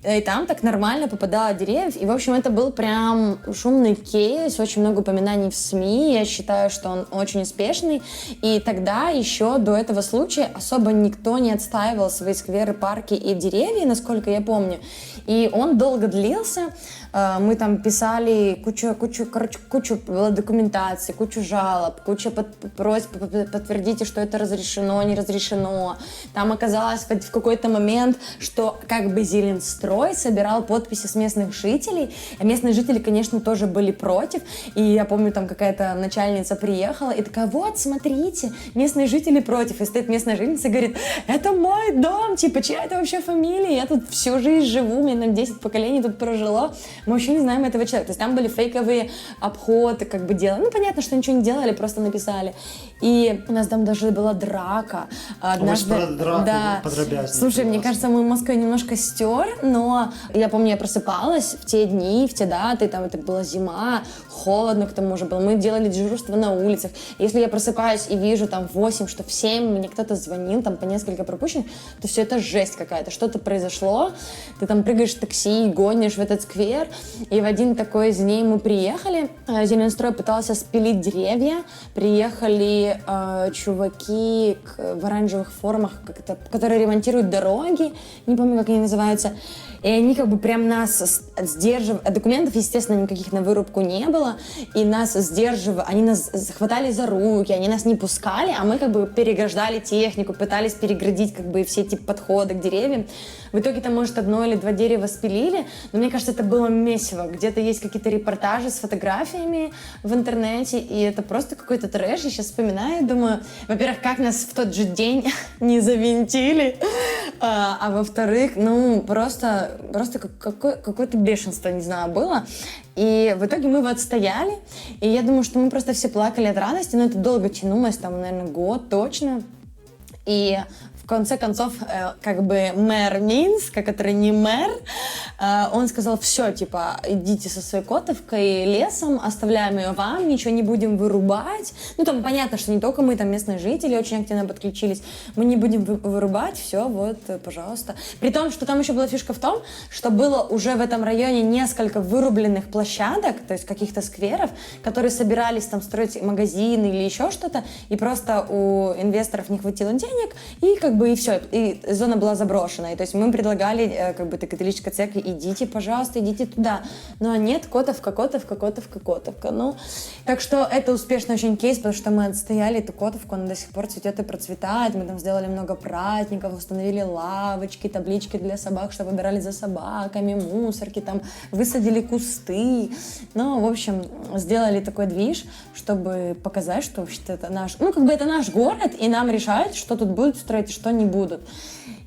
И там так нормально попадало деревьев. И, в общем, это был прям шумный кейс, очень много упоминаний в СМИ. Я считаю, что он очень успешный. И тогда еще до этого случая особо никто не отстаивал свои скверы, парки и деревья, насколько я помню. И он долго длился. Мы там писали кучу документации, кучу жалоб, кучу просьб, подтвердите, что это разрешено, не разрешено. Там оказалось в какой-то момент, что как бы Зеленстрой собирал подписи с местных жителей, а местные жители, конечно, тоже были против. И я помню, там какая-то начальница приехала и такая, вот, смотрите, местные жители против. И стоит местная жительница и говорит, это мой дом, типа, чья это вообще фамилия? Я тут всю жизнь живу, у меня, наверное, 10 поколений тут прожило. Мы вообще не знаем этого человека. То есть там были фейковые обходы, как бы дела. Ну, понятно, что ничего не делали, просто написали. И у нас там даже была драка. Однажды... Про драку, да. подробязнее. Слушай, мне кажется, мой мозг немножко стер, но я помню, я просыпалась в те дни, в те даты, там это была зима, холодно к тому же было. Мы делали дежурство на улицах. Если я просыпаюсь и вижу там в 8, что в 7 мне кто-то звонил, там по несколько пропущенных, то все это жесть какая-то. Что-то произошло, ты там прыгаешь в такси, гонишь в этот сквер. И в один такой из дней мы приехали, Зеленстрой пытался спилить деревья, приехали чуваки в оранжевых формах, которые ремонтируют дороги, не помню, как они называются, и они как бы прям нас сдерживали, документов, естественно, никаких на вырубку не было, и нас сдерживали, они нас хватали за руки, они нас не пускали, а мы как бы переграждали технику, пытались переградить как бы все эти подходы к деревьям. В итоге там, может, 1 или 2 дерева спилили, но мне кажется, это было месиво. Где-то есть какие-то репортажи с фотографиями в интернете, и это просто какой-то трэш. Я сейчас вспоминаю и думаю, во-первых, как нас в тот же день не завинтили, а во-вторых, ну, просто какое-то бешенство, не знаю, было. И в итоге мы его отстояли, и я думаю, что мы просто все плакали от радости, но это долго тянулось, там, наверное, год точно. И в конце концов, как бы мэр Минска, который не мэр, он сказал, все, типа, идите со своей котовкой лесом, оставляем ее вам, ничего не будем вырубать. Ну, там понятно, что не только мы, там местные жители очень активно подключились, мы не будем вырубать, все, вот, пожалуйста. При том, что там еще была фишка в том, что было уже в этом районе несколько вырубленных площадок, то есть каких-то скверов, которые собирались там строить магазины или еще что-то, и просто у инвесторов не хватило денег, и как бы и все, и зона была заброшена. И то есть мы предлагали, как бы, католической церкви, идите, пожалуйста, идите туда. Но нет, котовка. Ну, так что это успешный очень кейс, потому что мы отстояли эту котовку, она до сих пор цветет и процветает. Мы там сделали много праздников, установили лавочки, таблички для собак, чтобы убирали за собаками, мусорки, там высадили кусты. Ну, в общем, сделали такой движ, чтобы показать, что вообще-то это наш, ну, как бы это наш город, и нам решают, что тут будут строить и что не будут.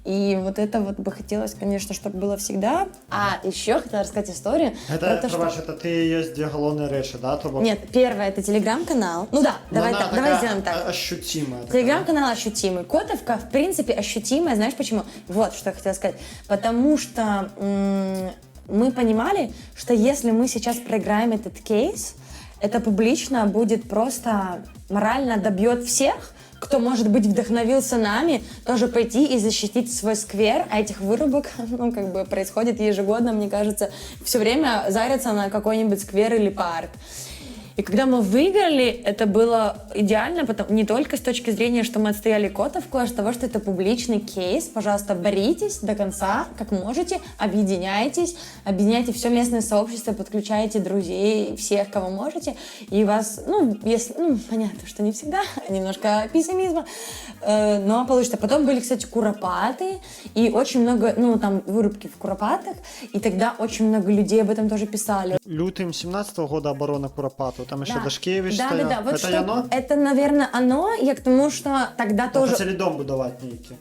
И вот это вот бы хотелось, конечно, чтобы было всегда. А еще хотела рассказать историю. Это, это ты есть две головные речи, да? Нет, первое это телеграм-канал. Ну да, давай сделаем так. Ощутимая. Телеграм-канал ощутимый. Котовка, в принципе, ощутимая. Знаешь почему? Вот, что я хотела сказать. Потому что мы понимали, что если мы сейчас проиграем этот кейс, это публично будет просто морально добьет всех, кто, может быть, вдохновился нами, тоже пойти и защитить свой сквер, а этих вырубок, ну, как бы происходит ежегодно, мне кажется, все время зарятся на какой-нибудь сквер или парк. И когда мы выиграли, это было идеально, не только с точки зрения, что мы отстояли котовку, а с того, что это публичный кейс. Пожалуйста, боритесь до конца, как можете, объединяйте все местное сообщество, подключайте друзей, всех, кого можете, и вас, понятно, что не всегда, немножко пессимизма, но получится. Потом были, кстати, куропаты, и очень много, там вырубки в куропатах, и тогда очень много людей об этом тоже писали. Лютым 17-го года оборона куропатов. Там еще да. Дашкевич да, стоял. Да. Вот это оно? Это, наверное, оно. Я к тому, что тогда тоже... Хотели дом будовать некий.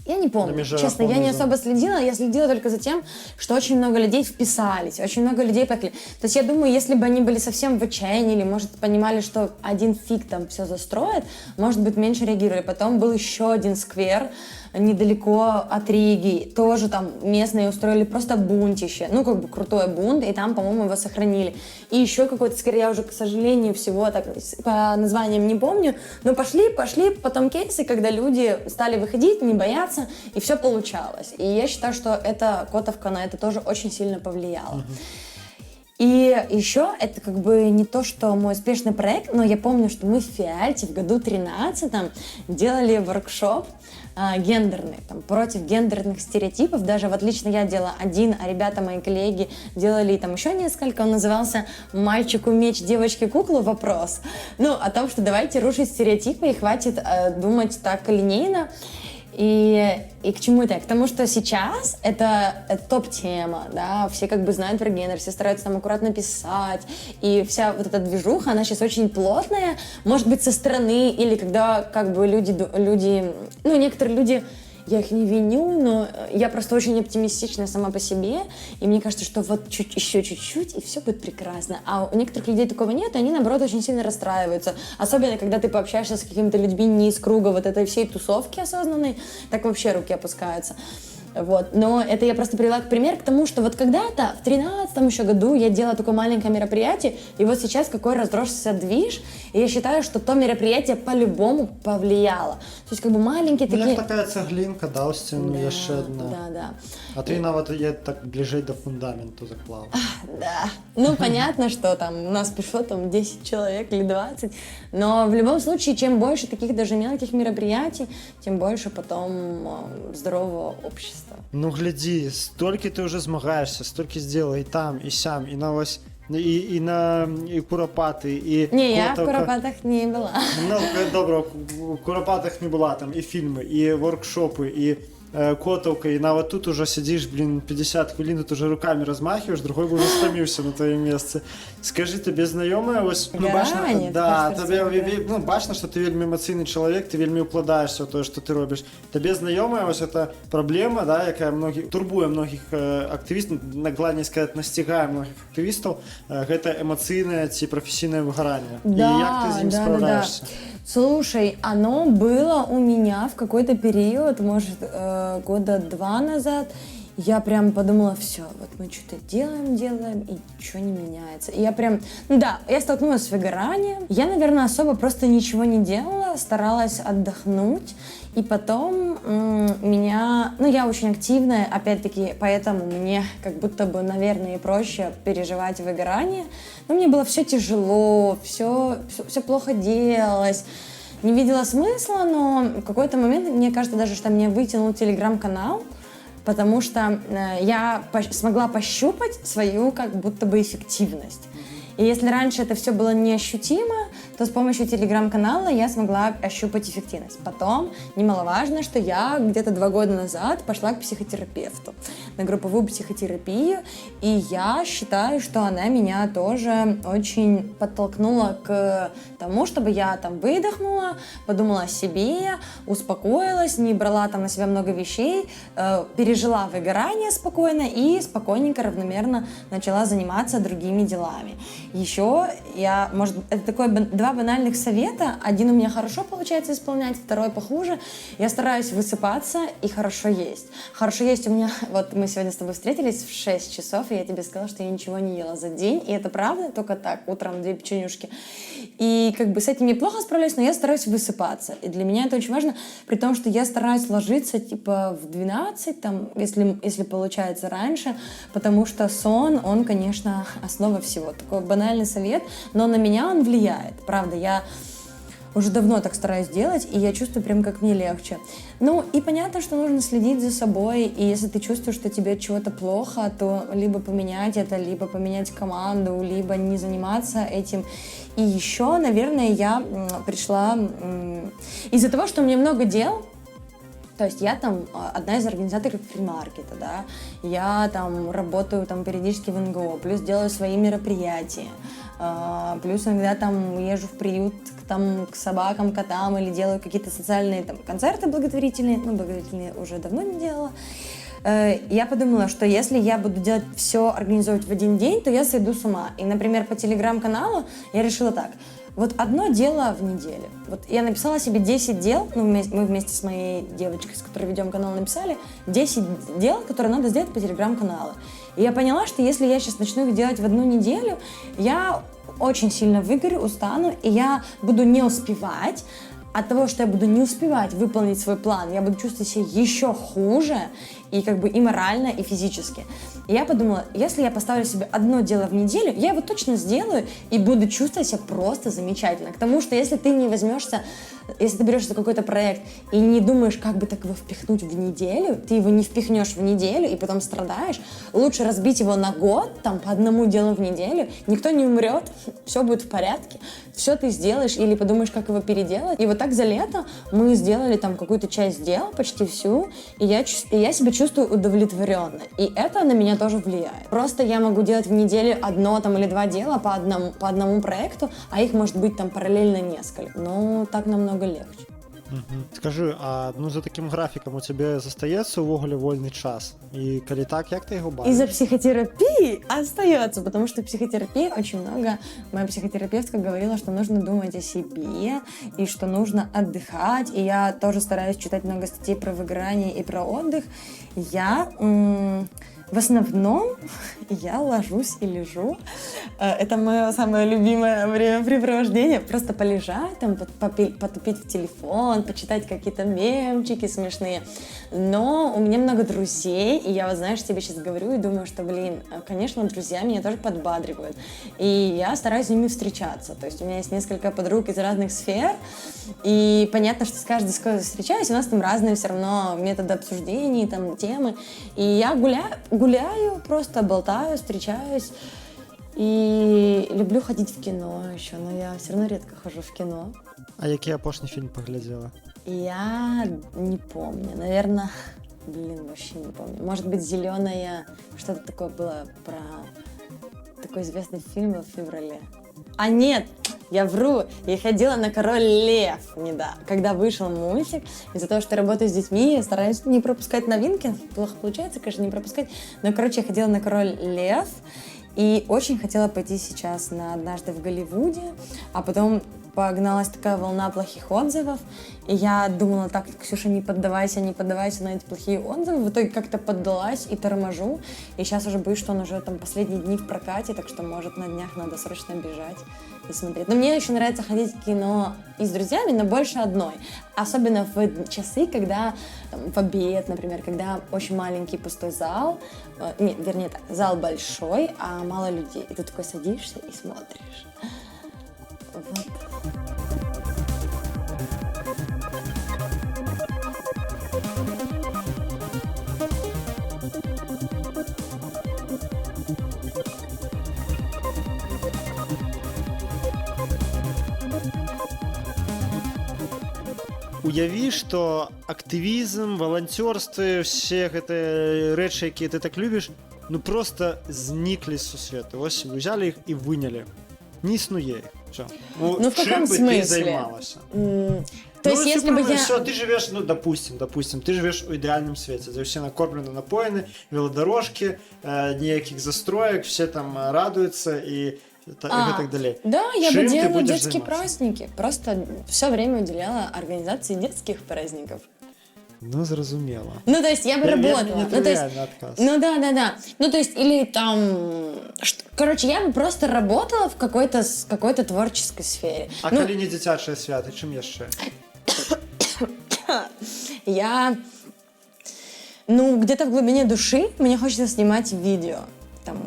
Я не помню, честно, я не особо следила, я следила только за тем, что очень много людей вписались, очень много людей поехали. То есть я думаю, если бы они были совсем в отчаянии или, может, понимали, что один фиг там все застроит, может быть, меньше реагировали. Потом был еще один сквер недалеко от Риги, тоже там местные устроили просто бунтище, как бы крутой бунт, и там, по-моему, его сохранили. И еще какой-то сквер, я уже, к сожалению, всего так по названиям не помню, но пошли потом кейсы, когда люди стали выходить, не бояться, и все получалось. И я считаю, что эта котовка на это тоже очень сильно повлияла. И еще это как бы не то, что мой успешный проект, но я помню, что мы в Фиальте в году 13-м делали воркшоп гендерный, против гендерных стереотипов. Даже вот лично я делала один, а ребята, мои коллеги, делали там еще несколько. Он назывался «Мальчику меч, девочке куклу. Вопрос». О том, что давайте рушить стереотипы и хватит думать так линейно. И к чему это? К тому, что сейчас это топ-тема, да, все как бы знают про гендер, все стараются там аккуратно писать, и вся вот эта движуха, она сейчас очень плотная, может быть, со стороны, или когда как бы люди, некоторые люди, я их не виню, но я просто очень оптимистичная сама по себе, и мне кажется, что вот еще чуть-чуть, и все будет прекрасно. А у некоторых людей такого нет, и они, наоборот, очень сильно расстраиваются. Особенно, когда ты пообщаешься с какими-то людьми не из круга вот этой всей тусовки осознанной, так вообще руки опускаются. Вот. Но это я просто привела как пример к тому, что вот когда-то, в 13-м еще году я делала такое маленькое мероприятие, и вот сейчас какой разросся движ, и я считаю, что то мероприятие по-любому повлияло. То есть как бы маленькие такие... Як така цеглинка, да, у стіну є ще одна. Да. А ти навіть я так ближей до фундаменту заклав. Да. Понятно, что там у нас пришло там 10 человек или 20, но в любом случае, чем больше таких даже мелких мероприятий, тем больше потом здорового общества. Гляди, столько ты уже змагаешься, столько сделал и там, и сям, и на ось, и куропаты, и... Не, я в куропатах не была. Добре, в куропатах не была, там и фильмы, и воркшопы, и котовка, и вот тут уже сидишь, 50 хвилин, тут уже руками размахиваешь, другой бы уже стомився на твоем месте. Скажи, тебе знайоме ось... бачно, що ти вельми емоційний чоловік, ти вельми укладаєшся в те, що ти робиш. Тебе знайоме ось ця проблема, да, яка турбує многих активістів, нагладні сказати, настигає многих активістів, гэта емоційне ці професійне вигорання. Да, і як ти з ним справляєшся? Слушай, оно было у меня в какой-то период, может, года 2 назад. Я прям подумала, все, вот мы что-то делаем, и ничего не меняется. И я прям, ну да, я столкнулась с выгоранием. Я, наверное, особо просто ничего не делала, старалась отдохнуть. И потом я очень активная, опять-таки, поэтому мне как будто бы, наверное, и проще переживать выгорание. Но мне было все тяжело, все плохо делалось. Не видела смысла, но в какой-то момент, мне кажется, даже, что меня вытянул телеграм-канал, потому что я смогла пощупать свою как будто бы эффективность. И если раньше это все было неощутимо, то с помощью телеграм-канала я смогла ощупать эффективность. Потом, немаловажно, что я где-то 2 года назад пошла к психотерапевту на групповую психотерапию, и я считаю, что она меня тоже очень подтолкнула к тому, чтобы я там выдохнула, подумала о себе, успокоилась, не брала там на себя много вещей, пережила выгорание спокойно и спокойненько, равномерно начала заниматься другими делами. Еще это такое 2 банальных совета. Один у меня хорошо получается исполнять, второй похуже. Я стараюсь высыпаться и хорошо есть. Хорошо есть у меня... Вот мы сегодня с тобой встретились в 6 часов, и я тебе сказала, что я ничего не ела за день. И это правда, только так, утром 2 печенюшки. И как бы с этим неплохо справляюсь, но я стараюсь высыпаться. И для меня это очень важно, при том, что я стараюсь ложиться типа в 12, там, если получается раньше, потому что сон, он, конечно, основа всего. Такой банальный совет, но на меня он влияет. Правда, я уже давно так стараюсь делать, и я чувствую прям, как мне легче. Ну, и понятно, что нужно следить за собой, и если ты чувствуешь, что тебе от чего-то плохо, то либо поменять это, либо поменять команду, либо не заниматься этим. И еще, наверное, я пришла из-за того, что у меня много дел. То есть я там одна из организаторов фри-маркета, да, я там работаю там периодически в НГО, плюс делаю свои мероприятия, плюс иногда там езжу в приют к собакам, котам или делаю какие-то социальные там концерты благотворительные, благотворительные уже давно не делала. Я подумала, что если я буду делать все, организовывать в один день, то я сойду с ума. И, например, по телеграм-каналу я решила так. Вот одно дело в неделю. Вот я написала себе 10 дел, мы вместе с моей девочкой, с которой ведем канал, написали 10 дел, которые надо сделать по телеграм-каналу. И я поняла, что если я сейчас начну их делать в одну неделю, я очень сильно выгорю, устану, и я буду не успевать. От того, что я буду не успевать выполнить свой план, я буду чувствовать себя еще хуже, и как бы и морально, и физически. И я подумала, если я поставлю себе одно дело в неделю, я его точно сделаю и буду чувствовать себя просто замечательно. К тому, что если ты не возьмешься, если ты берешься за какой-то проект и не думаешь, как бы так его впихнуть в неделю, ты его не впихнешь в неделю и потом страдаешь, лучше разбить его на год, там, по одному делу в неделю, никто не умрет, все будет в порядке, все ты сделаешь или подумаешь, как его переделать. И вот так за лето мы сделали там какую-то часть дел, почти всю, и я себя чувствую удовлетворенно. И это на меня тоже влияет. Просто я могу делать в неделю одно там, или 2 дела по одному проекту, а их может быть там параллельно несколько. Ну, так намного легче. Скажи, а за таким графікам у тебе застаецца ўвогуле вольны час? І калі так, як ты яго бачиш? Из-за психотерапии остается, потому что в психотерапии очень много. Моя психотерапевтка говорила, что нужно думать о себе и что нужно отдыхать. И я тоже стараюсь читать много статей про выгорание и про отдых. Я в основном я ложусь и лежу. Это мое самое любимое времяпрепровождение. Просто полежать, там, потупить в телефон, почитать какие-то мемчики смешные. Но у меня много друзей, и я, вот знаешь, тебе сейчас говорю и думаю, что, конечно, друзья меня тоже подбадривают. И я стараюсь с ними встречаться. То есть у меня есть несколько подруг из разных сфер, и понятно, что с каждой встречаюсь, у нас там разные все равно методы обсуждений, там, темы. И я гуляю, просто болтаю, встречаюсь. И люблю ходить в кино еще, но я все равно редко хожу в кино. А який апошні фільм поглядела? Я не помню. Наверное, вообще не помню. Может быть, «Зеленая», что-то такое было про... Такой известный фильм в феврале. А нет, я вру, я ходила на «Король Лев» недавно, когда вышел мультик. Из-за того, что я работаю с детьми, я стараюсь не пропускать новинки. Плохо получается, конечно, не пропускать. Но, короче, я ходила на «Король Лев» и очень хотела пойти сейчас на «Однажды в Голливуде», а потом погналась такая волна плохих отзывов, и я думала, так, Ксюша, не поддавайся на эти плохие отзывы, в итоге как-то поддалась и торможу, и сейчас уже боюсь, что он уже там последние дни в прокате, так что, может, на днях надо срочно бежать и смотреть. Но мне еще нравится ходить в кино и с друзьями, но больше одной, особенно в часы, когда там, в обед, например, когда очень маленький пустой зал, вернее так, зал большой, а мало людей, и ты такой садишься и смотришь. Вот. Уяві, што актывізм, валанцёрствы, все гэтыя рэчы, якія ты так любіш, ну просто зніклі з сусвету. Вось узялі іх і вынялі. Не існуе іх. Всё. Ну, в чым каком бы ты смысле? займалася? То есть, если бы я... Все, ты живешь, ну, допустим, ты живешь у ідеальным свеце, дзе все накормлены, напоены, велодорожки, ніякіх застроек, все там радуются и так далее. Да, я Чем бы ты делала будешь детские заниматься? праздники. Просто все время уделяла организации детских праздников. Ну, зразумела. Ну, то есть я бы работала. Ну, то есть, отказ. ну да. Ну, то есть, или там... Короче, я бы просто работала в какой-то творческой сфере. А Ну, калі не дзіцячыя святы, чым яшчэ? я... Ну, где-то в глубине души мне хочется снимать видео. Там,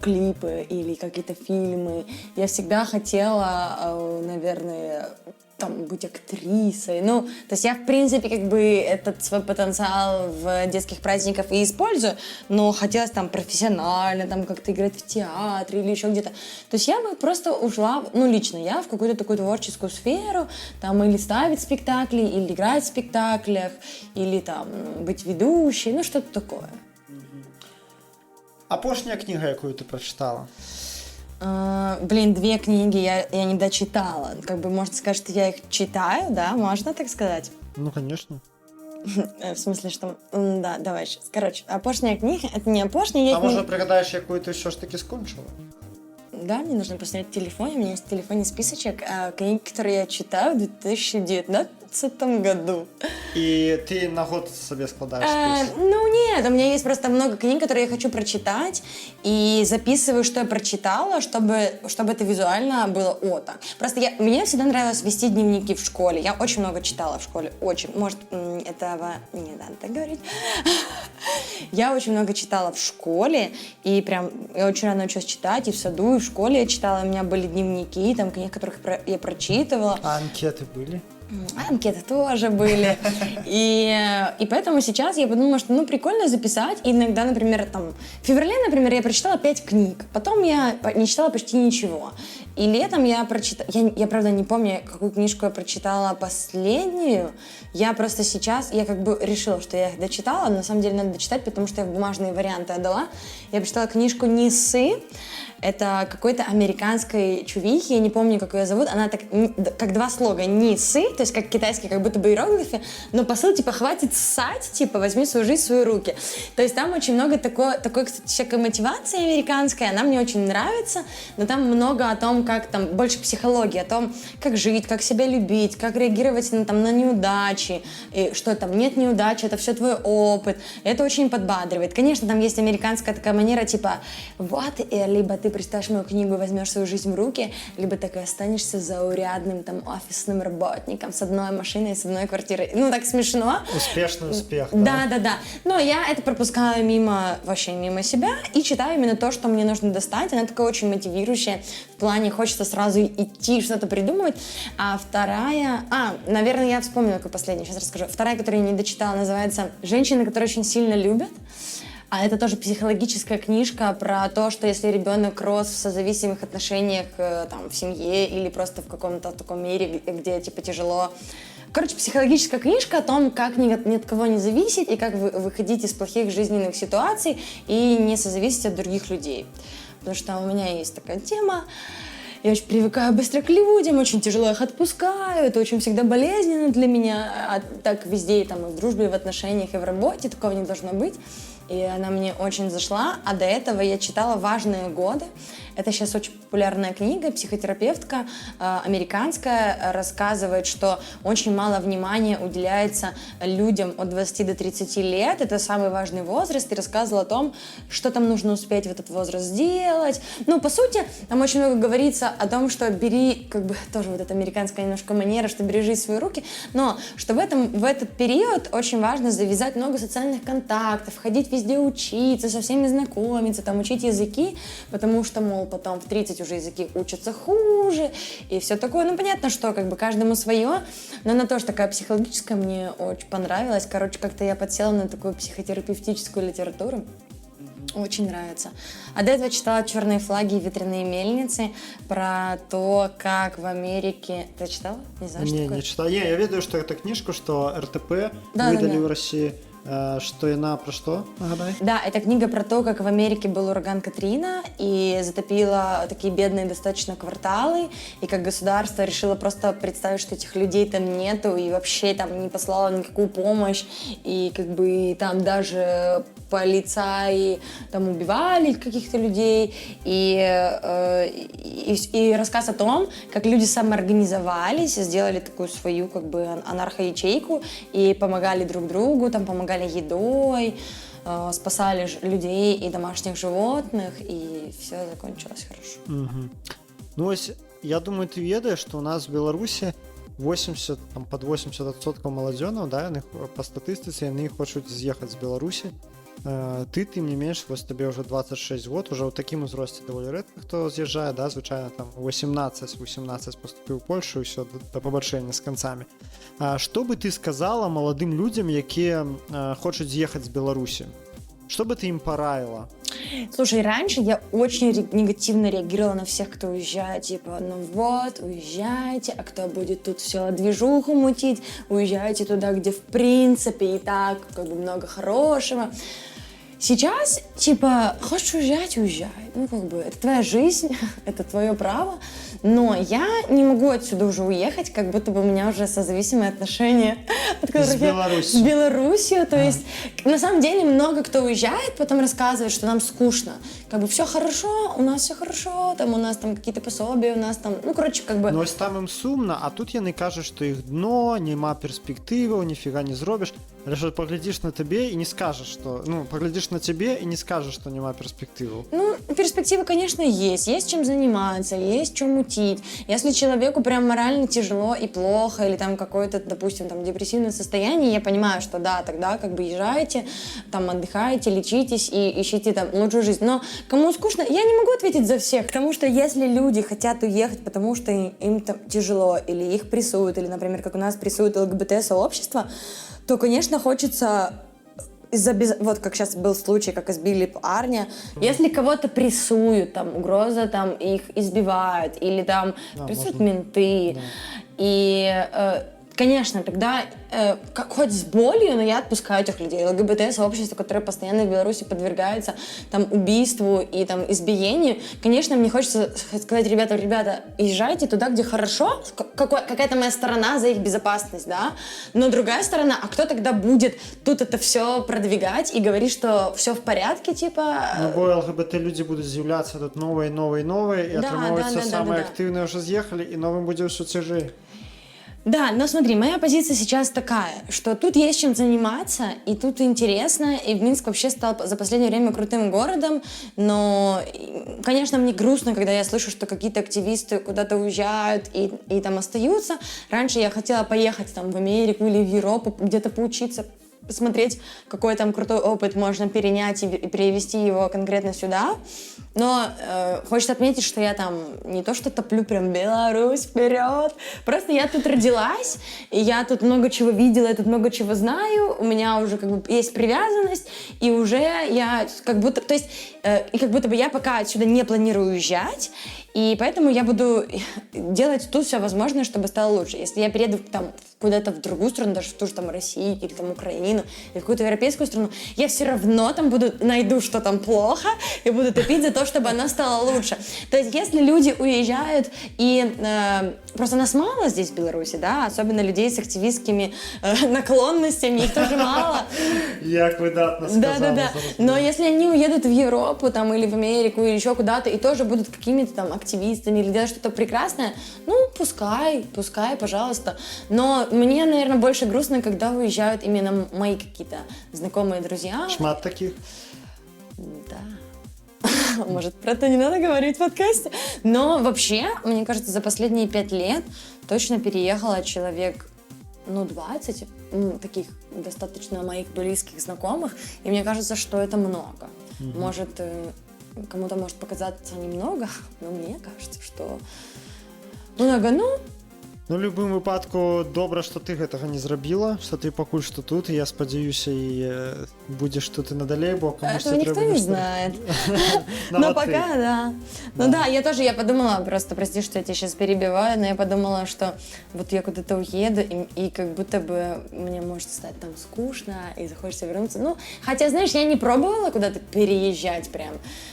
клипы или какие-то фильмы. Я всегда хотела, наверное, там, быть актрисой. Ну, то есть я, в принципе, как бы этот свой потенциал в детских праздниках и использую, но хотелось там профессионально, там, как-то играть в театре или еще где-то. То есть я бы просто ушла, ну, лично я, в какую-то такую творческую сферу, там, или ставить спектакли, или играть в спектаклях, или там быть ведущей, ну, что-то такое. Апошняя кніга, якую ты прачытала? Блин, 2 книги я не дочитала. Как бы можно сказать, что я их читаю, да? Можно так сказать? Ну, конечно. В смысле, что... Да, давай сейчас. Короче, апошняя книга, это не апошняя. А може пригадаєш, якую ти все ж таки скончила? Да, мне нужно посмотреть в телефоне. У меня есть в телефоне списочек книг, которые я читаю в 2019 году. И ты на год себе складаешь список? Ну нет, у меня есть просто много книг, которые я хочу прочитать, и записываю, что я прочитала, чтобы это визуально было так. Просто мне всегда нравилось вести дневники в школе. Я очень много читала в школе, очень. Может, этого не надо так говорить. Я очень много читала в школе, и прям я очень рано училась читать, и в саду, и в школе я читала, у меня были дневники, там книги, которых я прочитывала. А анкеты были? Анкеты тоже были. И поэтому сейчас я подумала, что ну прикольно записать. И иногда, например, там в феврале, например, я прочитала 5 книг. Потом я не читала почти ничего. И летом я прочитала... Я правда не помню, какую книжку я прочитала последнюю. Я просто сейчас... Я как бы решила, что я их дочитала. На самом деле надо дочитать, потому что я в бумажные варианты отдала. Я прочитала книжку «Нисы». Это какой-то американской чувихи, я не помню, как ее зовут. Она так, как 2 слога, нисы, то есть как китайские, как будто бы иероглифы, но посыл, типа, хватит ссать, типа, возьми свою жизнь в свои руки. То есть там очень много такой, кстати, всякой мотивации американской, она мне очень нравится, но там много о том, как там, больше психологии, о том, как жить, как себя любить, как реагировать на неудачи, и что там нет неудачи, это все твой опыт. Это очень подбадривает. Конечно, там есть американская такая манера, типа, вот, либо ты прочитаешь мою книгу и возьмешь свою жизнь в руки, либо так и останешься заурядным там офисным работником с одной машиной, с одной квартирой. Ну, так смешно. Успешный успех. Да. Но я это пропускаю вообще мимо себя и читаю именно то, что мне нужно достать. Она такая очень мотивирующая. В плане хочется сразу идти, что-то придумывать. А вторая... наверное, я вспомнила, какую последнюю. Сейчас расскажу. Вторая, которую я не дочитала, называется «Женщины, которые очень сильно любят». А это тоже психологическая книжка про то, что если ребенок рос в созависимых отношениях там, в семье или просто в каком-то таком мире, где типа тяжело. Короче, психологическая книжка о том, как ни от кого не зависеть и как выходить из плохих жизненных ситуаций и не созависеть от других людей. Потому что у меня есть такая тема. Я очень привыкаю быстро к людям, очень тяжело их отпускаю, это очень всегда болезненно для меня, а так везде, и там, и в дружбе, и в отношениях, и в работе, такого не должно быть. и она мне очень зашла, а до этого я читала «Важные годы». Это сейчас очень популярная книга, психотерапевтка американская, рассказывает, что очень мало внимания уделяется людям от 20 до 30 лет, это самый важный возраст, и рассказывала о том, что там нужно успеть в этот возраст сделать. Ну, по сути, там очень много говорится о том, что бери, как бы, тоже вот эта американская немножко манера, что бери жизнь в свои руки, но что в этот период очень важно завязать много социальных контактов, ходить везде учиться, со всеми знакомиться, там, учить языки, потому что, мол, потом в 30 уже языки учатся хуже, и все такое. Ну, понятно, что как бы каждому свое, но она тоже такая психологическая, мне очень понравилась. Короче, как-то я подсела на такую психотерапевтическую литературу. Очень нравится. А до этого читала «Черные флаги и ветряные мельницы» про то, как в Америке... Ты читала? Не знаю, что такое. Не читал. Я ведаю, что это книжка, что РТП Да, выдали да. в России. Что она про что? Нагадай. Да, это книга про то, как в Америке был ураган Катрина и затопило такие бедные достаточно кварталы, и как государство решило просто представить, что этих людей там нету, и вообще там не послало никакую помощь, и как бы там даже полицаи там убивали каких-то людей, и рассказ о том, как люди самоорганизовались, сделали такую свою как бы анархо-ячейку и помогали друг другу, там помогали едой, спасали людей и домашних животных, и все закончилось хорошо. Угу. Ну, ось, я думаю, ты ведаешь, что у нас в Беларуси 80, там, под 80% молодёнаў, да, яны, по статыстыцы, яны хочуць з'ехаць з Беларусі. Ты, тым не менш, вось табе ўжо 26 год, уже ў такім узросце даволі рэдка хто з'язджае, да, звычайна там 18 поступіў у Польшу, і ўсё да пабачэння з канцамі. Што бы ты сказала маладым людзям, якія хочуць з'ехаць з Беларусі? Что бы ты им пораила? Слушай, раньше я очень негативно реагировала на всех, кто уезжает. Типа, ну вот, уезжайте, а кто будет тут все движуху мутить? Уезжайте туда, где в принципе и так как бы много хорошего. Сейчас, типа, хочешь уезжать, уезжай. Ну, как бы, это твоя жизнь, это твое право. Но я не могу отсюда уже уехать, как будто бы у меня уже созависимые отношения с Беларусью. С Беларусью. То есть, на самом деле, много кто уезжает, потом рассказывает, что нам скучно. Как бы все хорошо, у нас все хорошо, там у нас там какие-то пособия, у нас там, ну, короче, как бы... Ну, ось там ім сумна, а тут яны кажуць, што іх дно, няма перспектываў, ніфіга не зробіш. Але ж паглядзіш на табе і не скажаш, што... Ну, паглядзіш на цябе і не скажаш, што няма перспектываў. Ну, перспективы, конечно, есть чем заниматься, есть чем мутить. Если человеку прям морально тяжело и плохо, или там какое-то, допустим, там депрессивное состояние, я понимаю, что да, тогда как бы езжайте, там отдыхайте, лечитесь и ищите там лучшую жизнь. Но кому скучно, я не могу ответить за всех, потому что если люди хотят уехать, потому что им там тяжело, или их прессуют, или, например, как у нас прессуют ЛГБТ-сообщество, то, конечно, хочется... Вот как сейчас был случай, как избили парня. Если кого-то прессуют, там, угроза, там, их избивают, или там прессуют менты, и, конечно, тогда хоть с болью, но я отпускаю этих людей. ЛГБТ-сообщество, которое постоянно в Беларуси подвергается там убийству и там избиению, конечно, мне хочется сказать, ребята, езжайте туда, где хорошо, какая-то моя сторона за их безопасность, да, но другая сторона, а кто тогда будет тут это все продвигать и говорить, что все в порядке, типа... Ну, бо ЛГБТ-люди будут з'являться тут новые, и атрымоўваецца самые активные уже съехали, и новым будет все тяжей. Да, но смотри, моя позиция сейчас такая, что тут есть чем заниматься, и тут интересно, и Минск вообще стал за последнее время крутым городом, но, конечно, мне грустно, когда я слышу, что какие-то активисты куда-то уезжают и там остаются. Раньше я хотела поехать там в Америку или в Европу, где-то поучиться, посмотреть, какой там крутой опыт можно перенять и перевести его конкретно сюда. Но хочется отметить, что я там не то что топлю прям Беларусь вперед, просто я тут родилась, и я тут много чего видела, я тут много чего знаю, у меня уже как бы есть привязанность, и уже я как будто, то есть, и как будто бы я пока отсюда не планирую уезжать, И поэтому я буду делать тут все возможное, чтобы стало лучше. Если я перееду там куда-то в другую страну, даже в ту же там Россию или там Украину, или какую-то европейскую страну, я все равно там найду, что там плохо, и буду топить за то, чтобы она стала лучше. То есть если люди уезжают, и просто нас мало здесь в Беларуси, да, особенно людей с активистскими наклонностями, их тоже мало. Як выдатно сказала. Да. Но если они уедут в Европу там, или в Америку, или еще куда-то, и тоже будут какими-то там активистами, или делать что-то прекрасное, ну, пускай, пожалуйста. Но мне, наверное, больше грустно, когда уезжают именно мои какие-то знакомые друзья. Шмат таких? Да. Может, про это не надо говорить в подкасте. Но вообще, мне кажется, за последние 5 лет точно переехало человек, 20 таких достаточно моих близких знакомых. И мне кажется, что это много. Может, кому-то может показаться немного, но мне кажется, что много, Ну, в любым выпадку, добра, што ты гэтага не зрабіла, што ты пакуль што тут, і я спадзяюся, і будзеш тут і надалей, бо камусьці этого трэба никто не нешта... знает. Ну, Но вот пока, ты. да. Ну да, я подумала, просто прости, что я тебя сейчас перебиваю, но я подумала, что вот я куда-то уеду, и как будто бы мне может стать там скучно, и захочется вернуться. Ну, хотя, знаешь, я не пробовала куда-то переезжать прям.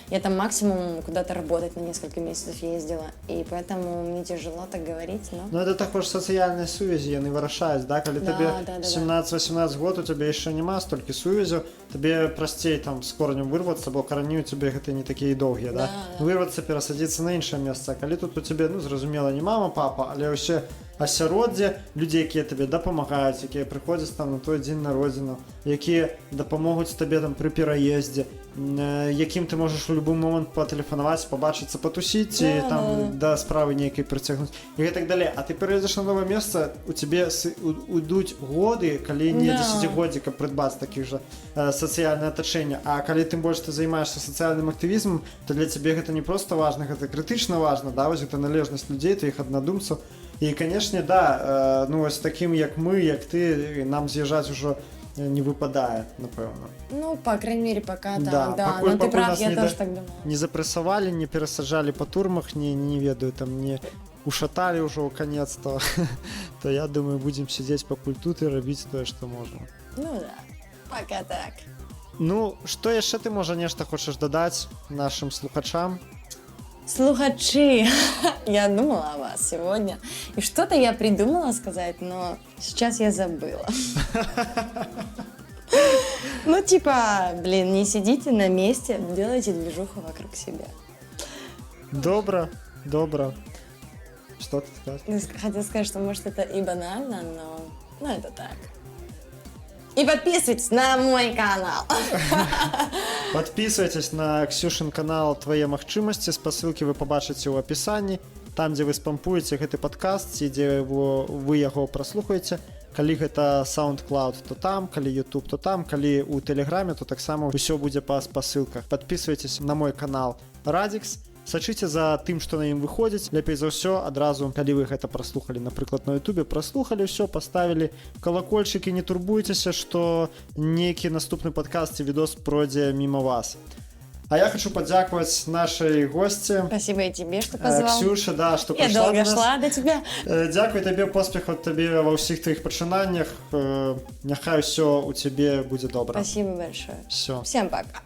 Я там максимум куда-то работать на несколько месяцев ездила, и поэтому мне тяжело так говорить, но... Ну, это також сацыяльныя сувязі, яны вырашаюць, да? Калі Да, табе да. 17-18 год, у цябе яшчэ няма столькі сувязяў, табе прасцей там з коранем вырвацца, бо карані у цябе гэта не такія доўгія, да? Вырвацца, перасадзіцца на іншае месца. Калі тут у цябе, зразумела, не мама, папа, але ўсе асяроддзе, людзі, якія табе дапамагаюць, якія прыходзяць там на твой дзень народзінаў, якія дапамогуць табе там пры пераездзе, якім ты можаш у любы момант патэлефанаваць, пабачыцца, патусіць, ці там да справы нейкай прыцягнуць і гэтак далей. А ты пераедзеш на новае месца, у цябе уйдуць годы, калі не дзесяцігоддзі, каб прыдбаць такіх жа сацыяльнае атачэнне. А калі тым больш ты займаешься сацыяльным актывізмам, то для цябе гэта не проста важна, гэта крытычна важна, да, вось гэта належнасць людзей, тваіх аднадумцаў. І, канешне, да, вось такім, як мы, як ты, нам з'язджаць ужо не выпадае, напэўна. Ну, по крайней мере, пока, да. Пакуль, но ты прав, нас я тоже так думала. Не запрессовали, не пересажали по турмах, не ведаю, там не ушатали уже конец-то, то я думаю, будем сидеть покуль тут и робить то, что можем. Ну да, пока так. Ну, што яшчэ ты, можа, нешта хочаш дадаць нашим слухачам? Слухачи, я думала о вас сегодня, и что-то я придумала сказать, но сейчас я забыла. Ну, типа, не сидите на месте, делайте движуху вокруг себя. Добро. Что ты скажешь? Хотела сказать, что, может, это и банально, но это так. И подписывайтесь на мой канал. Подписывайтесь на Ксюшин канал «Твои магчымасці», спасылкі вы побачыце ў апісанні, там, дзе вы спампуеце гэты падкаст, ці дзе вы яго праслухаеце. Калі гэта SoundCloud, то там, калі YouTube, то там, калі ў Тэлеграме, то таксама ўсё будзе па спасылках. Подписывайтесь на мой канал Radix, сачыце за тым, што на ім выходзіць. Лепей за ўсё адразу, калі вы гэта праслухалі, напрыклад, на YouTube, праслухалі ўсё, паставілі калакольчыкі, не турбуйцеся, што нейкі наступны падкаст ці відос пройдзе міма вас. А я хочу поддякивать нашей гости. Спасибо и тебе, что позвал. Ксюша, да, что я пришла до нас. Я долго шла до тебя. Дякую тебе, поспеху тебе во всех твоих пачынаннях. Няхай все у тебе будет добро. Спасибо большое. Все. Всем пока.